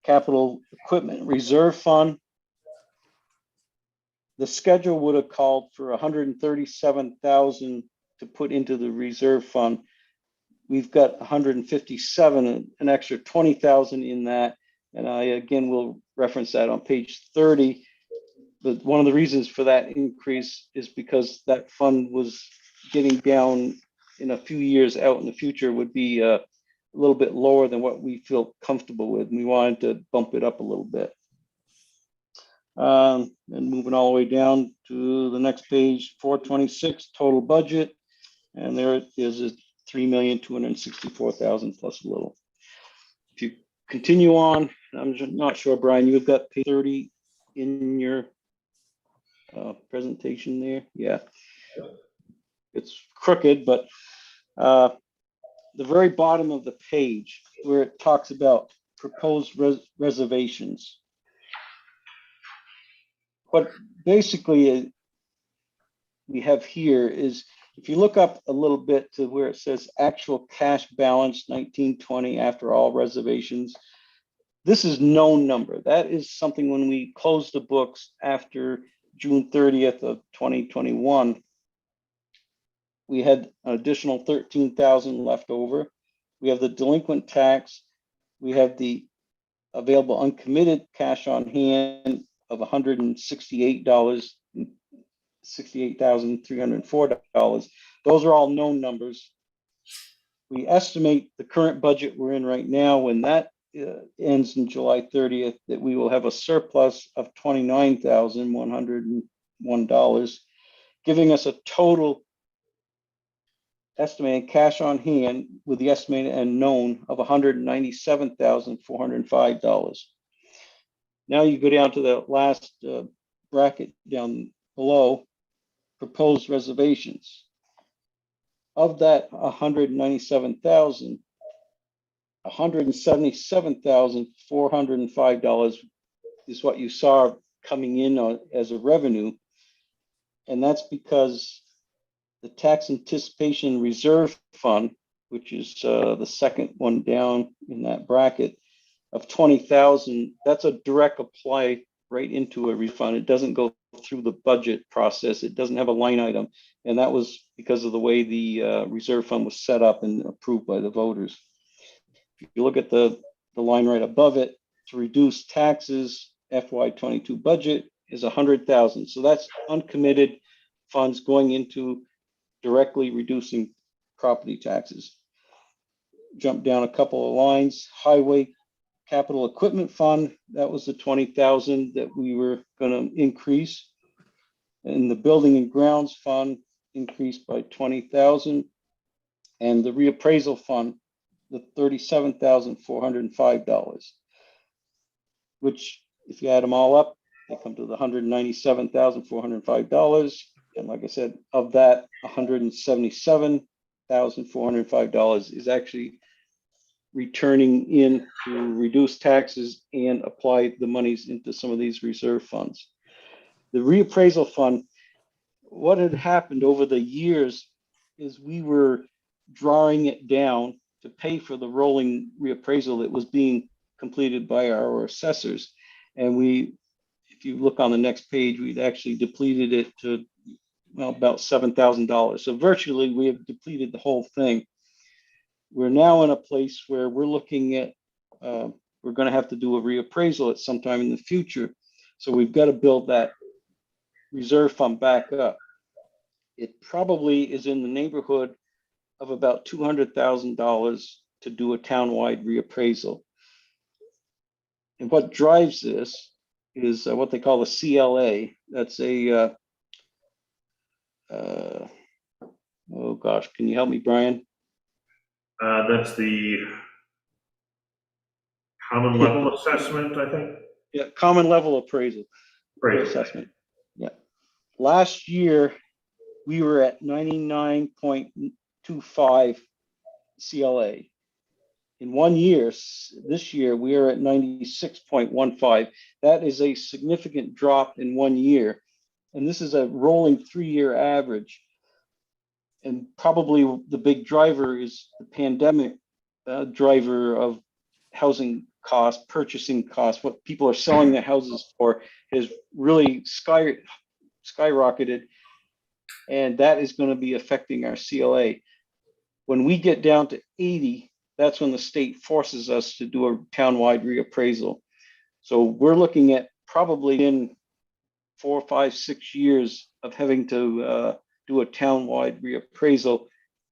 Capital Equipment Reserve Fund. The schedule would have called for 137,000 to put into the reserve fund. We've got 157, an extra 20,000 in that. And I, again, will reference that on page 30. But one of the reasons for that increase is because that fund was getting down in a few years out in the future would be a little bit lower than what we feel comfortable with. And we wanted to bump it up a little bit. And moving all the way down to the next page, 426 total budget. And there it is, a 3,264,000 plus a little. If you continue on, I'm just not sure, Brian, you've got page 30 in your presentation there. Yeah, it's crooked, but the very bottom of the page where it talks about proposed reservations. What basically we have here is, if you look up a little bit to where it says actual cash balance 1920 after all reservations, this is known number. That is something when we close the books after June 30th of 2021, we had an additional 13,000 left over. We have the delinquent tax. We have the available uncommitted cash on hand of $68,304. Those are all known numbers. We estimate the current budget we're in right now, when that ends in July 30th, that we will have a surplus of $29,101, giving us a total estimated cash on hand with the estimated and known of $197,405. Now you go down to the last bracket down below, proposed reservations. Of that 197,000, $177,405 is what you saw coming in as a revenue. And that's because the tax anticipation reserve fund, which is the second one down in that bracket, of 20,000, that's a direct apply right into a refund. It doesn't go through the budget process. It doesn't have a line item. And that was because of the way the reserve fund was set up and approved by the voters. If you look at the line right above it, to reduce taxes, FY22 budget is 100,000. So that's uncommitted funds going into directly reducing property taxes. Jump down a couple of lines, highway capital equipment fund, that was the 20,000 that we were going to increase. And the building and grounds fund increased by 20,000. And the reappraisal fund, the $37,405, which if you add them all up, they come to the $197,405. And like I said, of that, $177,405 is actually returning in to reduce taxes and apply the monies into some of these reserve funds. The reappraisal fund, what had happened over the years is we were drawing it down to pay for the rolling reappraisal that was being completed by our assessors. And we, if you look on the next page, we'd actually depleted it to, well, about $7,000. So virtually we have depleted the whole thing. We're now in a place where we're looking at, we're going to have to do a reappraisal at some time in the future. So we've got to build that reserve fund back up. It probably is in the neighborhood of about $200,000 to do a townwide reappraisal. And what drives this is what they call a CLA. That's a, oh gosh, can you help me, Brian? That's the common level assessment, I think. Yeah, common level appraisal. Appraisal. Assessment. Yeah. Last year, we were at 99.25 CLA. In 1 year, this year, we are at 96.15. That is a significant drop in 1 year. And this is a rolling 3-year average. And probably the big driver is the pandemic driver of housing costs, purchasing costs, what people are selling their houses for has really skyrocketed. And that is going to be affecting our CLA. When we get down to 80, that's when the state forces us to do a townwide reappraisal. So we're looking at probably in 4, 5, 6 years of having to do a townwide reappraisal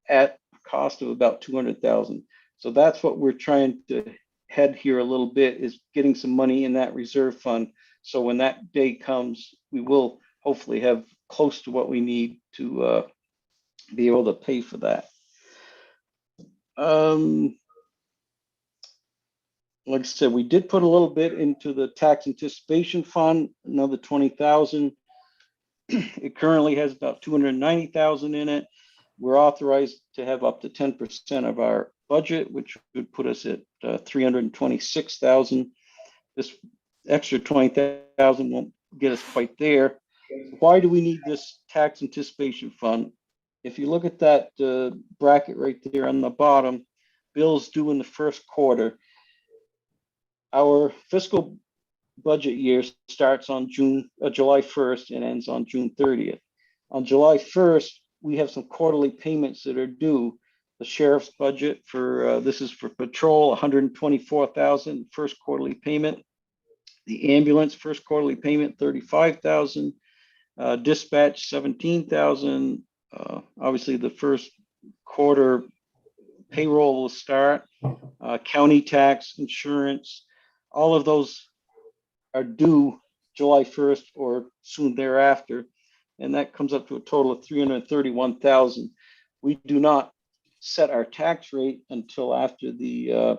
at a cost of about 200,000. So that's what we're trying to head here a little bit, is getting some money in that reserve fund. So when that day comes, we will hopefully have close to what we need to be able to pay for that. Like I said, we did put a little bit into the tax anticipation fund, another 20,000. It currently has about 290,000 in it. We're authorized to have up to 10% of our budget, which would put us at 326,000. This extra 20,000 won't get us quite there. Why do we need this tax anticipation fund? If you look at that bracket right there on the bottom, bills due in the first quarter. Our fiscal budget year starts on July 1st and ends on June 30th. On July 1st, we have some quarterly payments that are due. The sheriff's budget for this is for patrol, 124,000 first quarterly payment. The ambulance first quarterly payment, 35,000. Dispatch, 17,000. Obviously, the first quarter payroll will start. County tax, insurance, all of those are due July 1st or soon thereafter, and that comes up to a total of 331,000. We do not set our tax rate until after the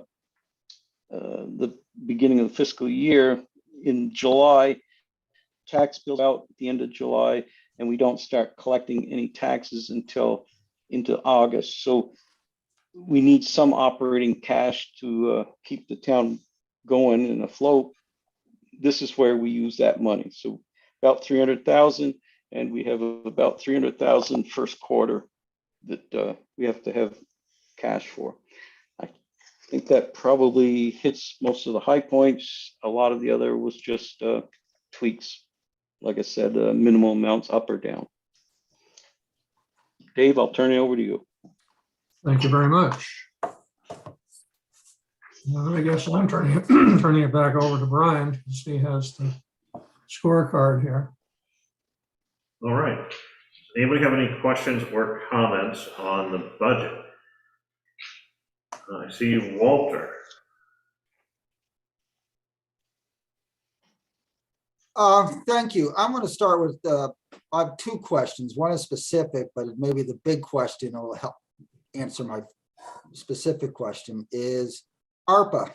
beginning of the fiscal year in July. Tax bills out at the end of July, and we don't start collecting any taxes until into August. So we need some operating cash to keep the town going and afloat. This is where we use that money. So about 300,000, and we have about 300,000 first quarter that we have to have cash for. I think that probably hits most of the high points. A lot of the other was just tweaks. Like I said, minimal amounts up or down. Dave, I'll turn it over to you. Thank you very much. I guess I'm turning it back over to Brian because he has the scorecard here. All right. Anybody have any questions or comments on the budget? I see you, Walter. Thank you. I'm going to start with, I have two questions. One is specific, but maybe the big question will help answer my specific question is ARPA.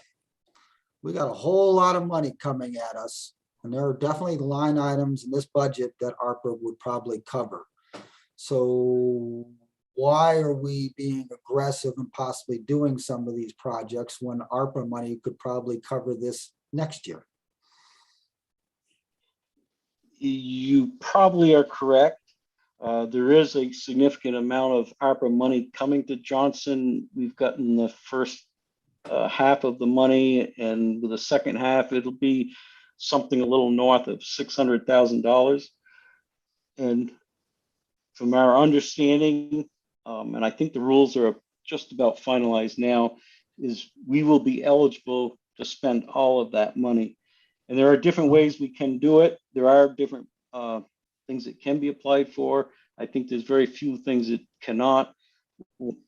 We got a whole lot of money coming at us, and there are definitely line items in this budget that ARPA would probably cover. So why are we being aggressive and possibly doing some of these projects when ARPA money could probably cover this next year? You probably are correct. There is a significant amount of ARPA money coming to Johnson. We've gotten the first half of the money, and with the second half, it'll be something a little north of $600,000. And from our understanding, and I think the rules are just about finalized now, is we will be eligible to spend all of that money. And there are different ways we can do it. There are different things that can be applied for. I think there's very few things that cannot.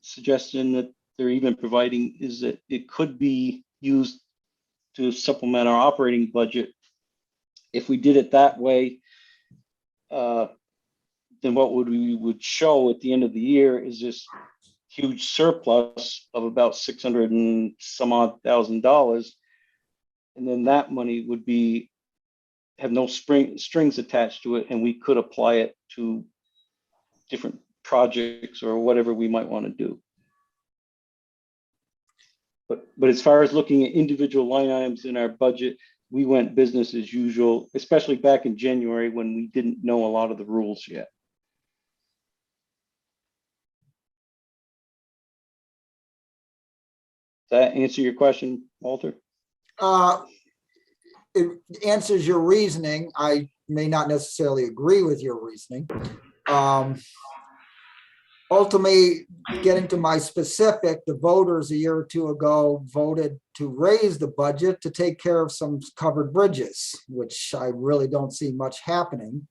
Suggestion that they're even providing is that it could be used to supplement our operating budget. If we did it that way, then what we would show at the end of the year is this huge surplus of about 600 and some odd $1,000. And then that money would have no strings attached to it, and we could apply it to different projects or whatever we might want to do. But as far as looking at individual line items in our budget, we went business as usual, especially back in January when we didn't know a lot of the rules yet. Does that answer your question, Walter? It answers your reasoning. I may not necessarily agree with your reasoning. Ultimately, getting to my specific, the voters a year or two ago voted to raise the budget to take care of some covered bridges, which I really don't see much happening.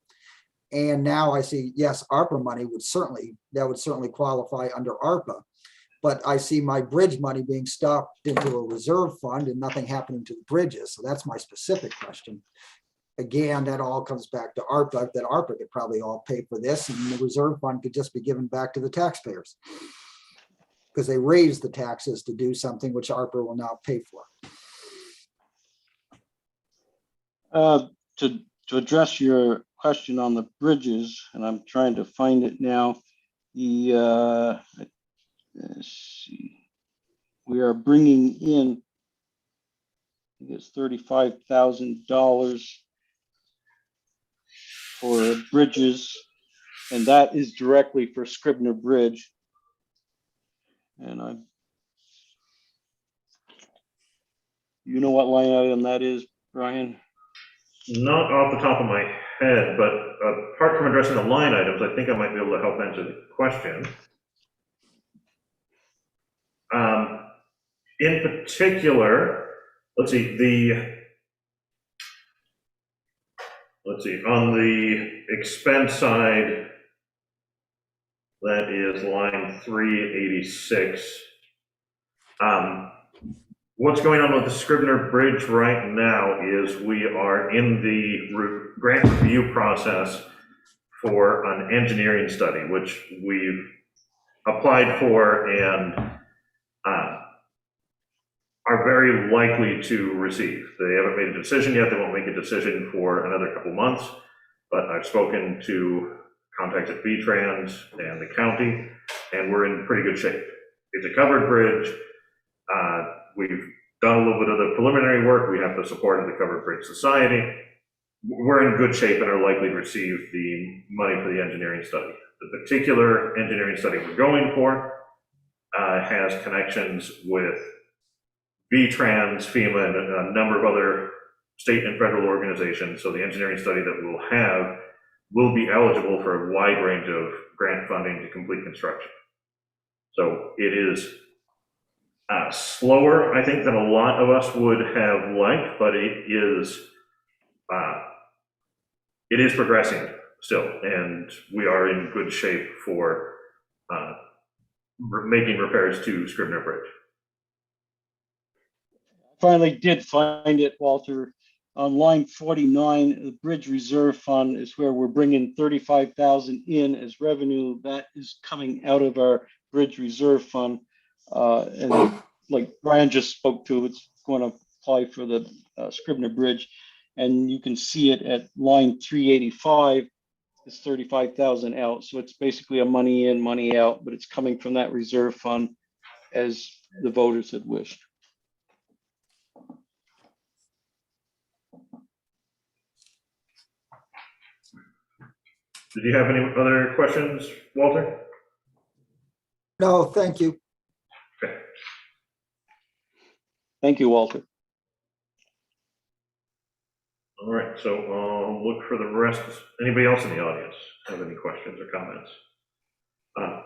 And now I see, yes, ARPA money would certainly qualify under ARPA. But I see my bridge money being stopped into a reserve fund and nothing happening to the bridges. So that's my specific question. Again, that all comes back to ARPA, that ARPA could probably all pay for this, and the reserve fund could just be given back to the taxpayers. Because they raised the taxes to do something which ARPA will now pay for. To address your question on the bridges, and I'm trying to find it now, let's see, we are bringing in, I think it's $35,000 for bridges, and that is directly for Scribner Bridge. And you know what line item that is, Brian? Not off the top of my head, but apart from addressing the line items, I think I might be able to help answer the question. In particular, let's see, on the expense side, that is line 386. What's going on with the Scribner Bridge right now is we are in the grant review process for an engineering study, which we've applied for and are very likely to receive. They haven't made a decision yet. They won't make a decision for another couple months, but I've spoken to contacts at V-Trans and the county, and we're in pretty good shape. It's a covered bridge. We've done a little bit of the preliminary work. We have the support of the Covered Bridge Society. We're in good shape and are likely to receive the money for the engineering study. The particular engineering study we're going for has connections with V-Trans, FEMA, and a number of other state and federal organizations. So the engineering study that we'll have will be eligible for a wide range of grant funding to complete construction. So it is slower, I think, than a lot of us would have liked, but it is progressing still, and we are in good shape for making repairs to Scribner Bridge. Finally did find it, Walter. On line 49, the Bridge Reserve Fund is where we're bringing 35,000 in as revenue. That is coming out of our Bridge Reserve Fund. And like Brian just spoke to, it's going to apply for the Scribner Bridge. And you can see it at line 385, it's 35,000 out. So it's basically a money in, money out, but it's coming from that reserve fund as the voters had wished. Did you have any other questions, Walter? No, thank you. Okay. Thank you, Walter. All right, so I'll look for the rest. Anybody else in the audience have any questions or comments?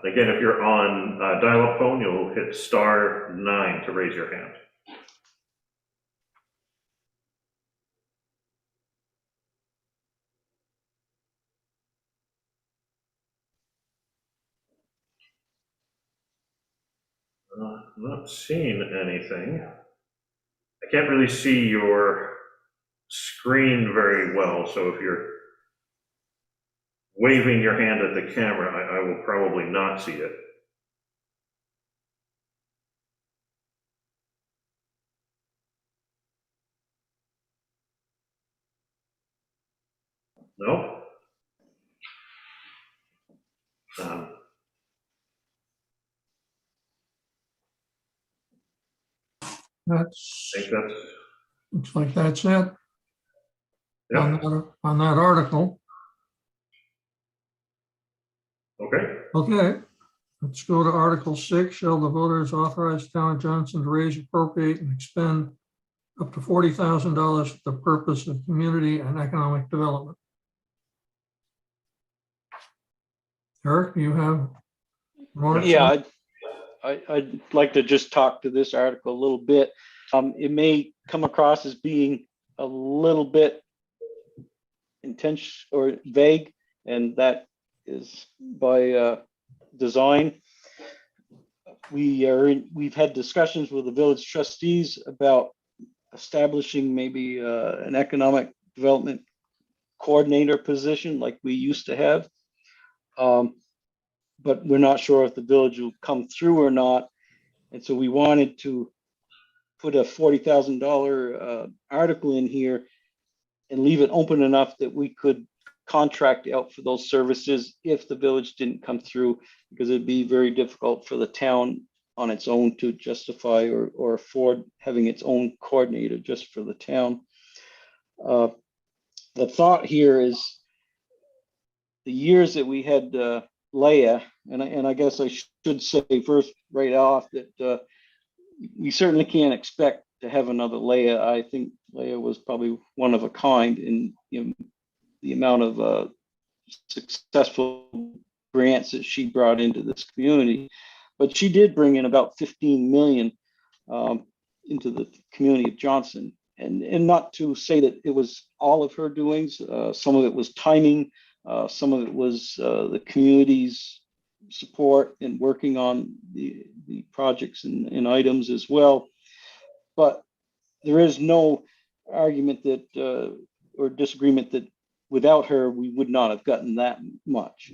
Again, if you're on dial-up phone, you'll hit *9 to raise your hand. Not seeing anything. I can't really see your screen very well, so if you're waving your hand at the camera, I will probably not see it. No? I think that's, Looks like that's it yeah, on that article. okay. Okay, let's go to Article 6. Shall the voters authorize Town of Johnson to raise, appropriate, and expend up to $40,000 for the purpose of community and economic development? Eric, you have? more? Yeah, I'd like to just talk to this article a little bit. It may come across as being a little bit intense or vague, and that is by design. We've had discussions with the village trustees about establishing maybe an economic development coordinator position like we used to have. But we're not sure if the village will come through or not. And so we wanted to put a $40,000 article in here and leave it open enough that we could contract out for those services if the village didn't come through, because it'd be very difficult for the town on its own to justify or afford having its own coordinator just for the town. The thought here is the years that we had Leah, and I guess I should say first right off that we certainly can't expect to have another Leah. I think Leah was probably one of a kind in the amount of successful grants that she brought into this community. But she did bring in about 15 million into the community of Johnson. And not to say that it was all of her doings. Some of it was timing. Some of it was the community's support and working on the projects and items as well. But there is no argument that or disagreement that without her, we would not have gotten that much.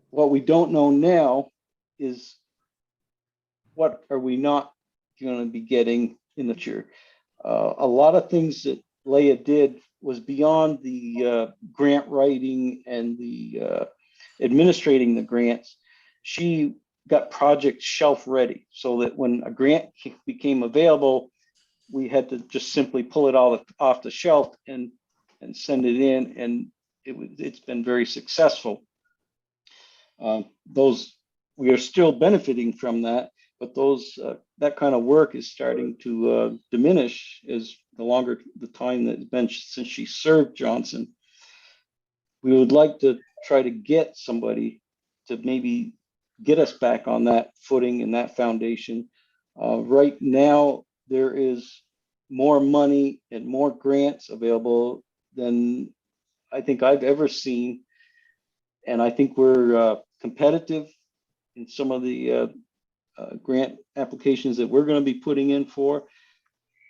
What we don't know now is what are we not going to be getting in the future. A lot of things that Leah did was beyond the grant writing and the administrating the grants. She got projects shelf ready so that when a grant became available, we had to just simply pull it all off the shelf and send it in, and it's been very successful. We are still benefiting from that, but that kind of work is starting to diminish as the longer the time that's been since she served Johnson. We would like to try to get somebody to maybe get us back on that footing and that foundation. Right now, there is more money and more grants available than I think I've ever seen. And I think we're competitive in some of the grant applications that we're going to be putting in for.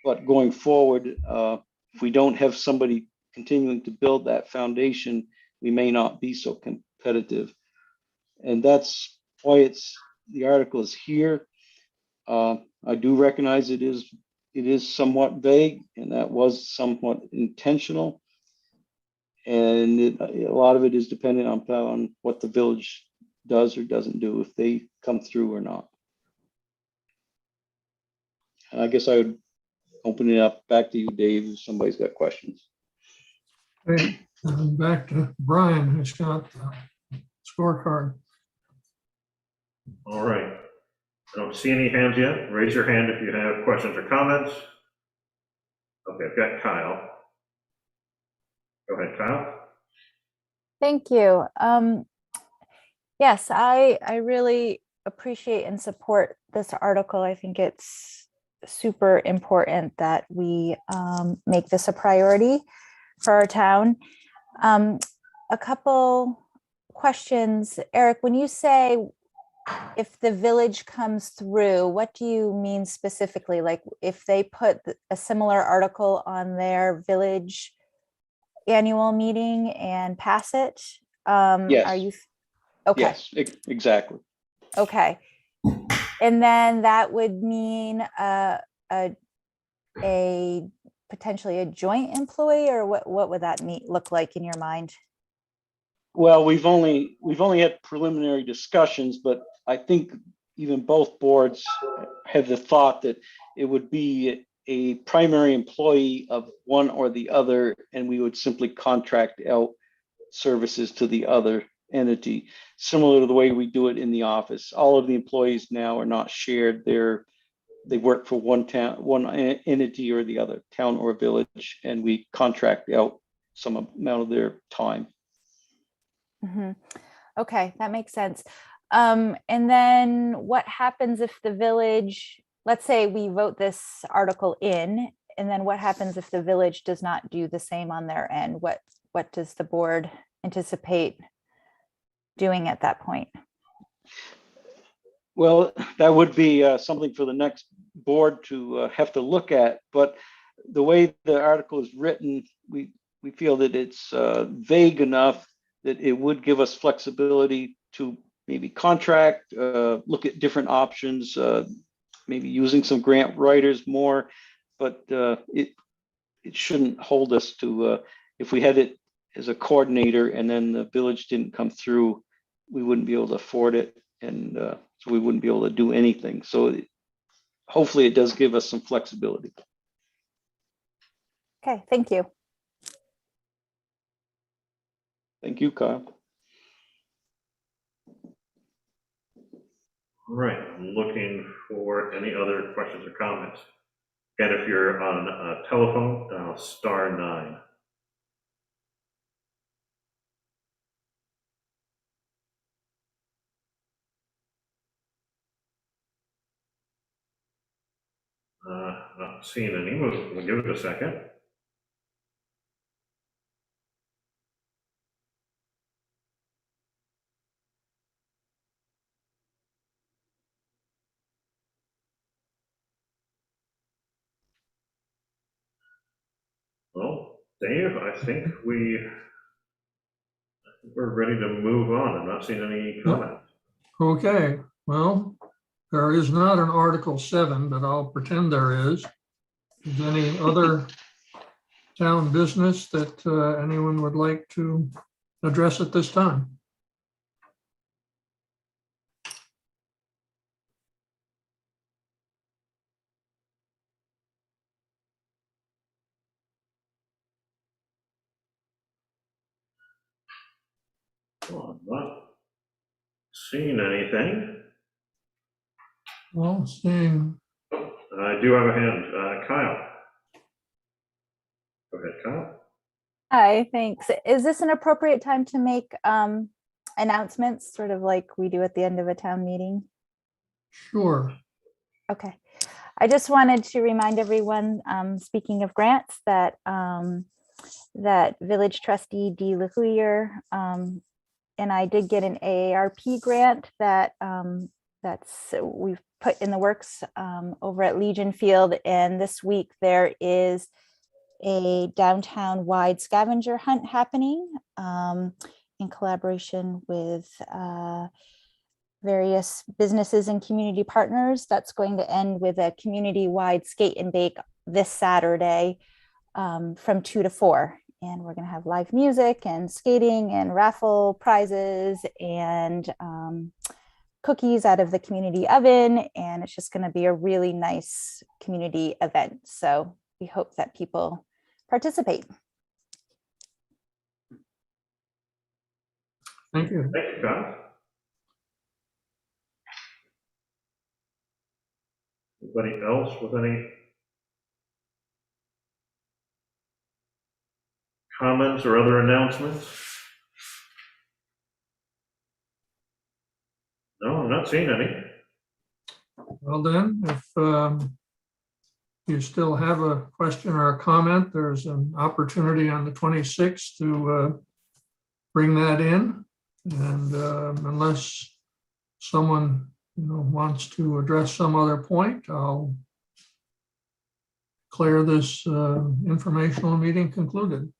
But going forward, if we don't have somebody continuing to build that foundation, we may not be so competitive. And that's why the article is here. I do recognize it is somewhat vague, and that was somewhat intentional. And a lot of it is dependent on what the village does or doesn't do, if they come through or not. And I guess I would open it up back to you, Dave, if somebody's got questions. Okay, back to Brian, who's got the scorecard. All right. I don't see any hands yet. Raise your hand if you have questions or comments. Okay, I've got Kyle. Go ahead, Kyle. Thank you. Yes, I really appreciate and support this article. I think it's super important that we make this a priority for our town. A couple questions. Eric, when you say if the village comes through, what do you mean specifically? Like if they put a similar article on their village annual meeting and pass it? Yes. Are you okay? Yes, exactly. Okay. And then that would mean a potentially a joint employee, or what would that look like in your mind? Well, we've only had preliminary discussions, but I think even both boards have the thought that it would be a primary employee of one or the other, and we would simply contract out services to the other entity, similar to the way we do it in the office. All of the employees now are not shared. They work for one entity or the other, town or village, and we contract out some amount of their time. Mm-hmm. Okay, that makes sense. And then what happens if the village, let's say we vote this article in, and then what happens if the village does not do the same on their end? What does the board anticipate doing at that point? Well, that would be something for the next board to have to look at, but the way the article is written, we feel that it's vague enough that it would give us flexibility to maybe contract, look at different options, maybe using some grant writers more, but it shouldn't hold us to, if we had it as a coordinator and then the village didn't come through, we wouldn't be able to afford it, and so we wouldn't be able to do anything. So hopefully it does give us some flexibility. Okay, thank you. Thank you, Kyle. All right, I'm looking for any other questions or comments. Again, if you're on a telephone, dial *9. Not seeing any. We'll give it a second. Well, Dave, I think we're ready to move on. I'm not seeing any comments. Okay, well, there is not an Article 7, but I'll pretend there is. Is there any other town business that anyone would like to address at this time? Well, I'm not seeing anything. Well, seeing, I do have a hand. Kyle. Go ahead, Kyle. Hi, thanks. Is this an appropriate time to make announcements, sort of like we do at the end of a town meeting? sure. Okay. I just wanted to remind everyone, speaking of grants, that that village trustee Dee LaHuyer and I did get an AARP grant that we've put in the works over at Legion Field. And this week there is a downtown wide scavenger hunt happening in collaboration with various businesses and community partners. That's going to end with a community-wide skate and bake this Saturday from 2 to 4. And we're going to have live music and skating and raffle prizes and cookies out of the community oven. And it's just going to be a really nice community event. So we hope that people participate. Thank you. Thank you, Kyle. Anybody else with any comments or other announcements? No, I'm not seeing any. Well then, if you still have a question or a comment, there's an opportunity on the 26th to bring that in. And unless someone wants to address some other point, I'll declare this informational meeting concluded.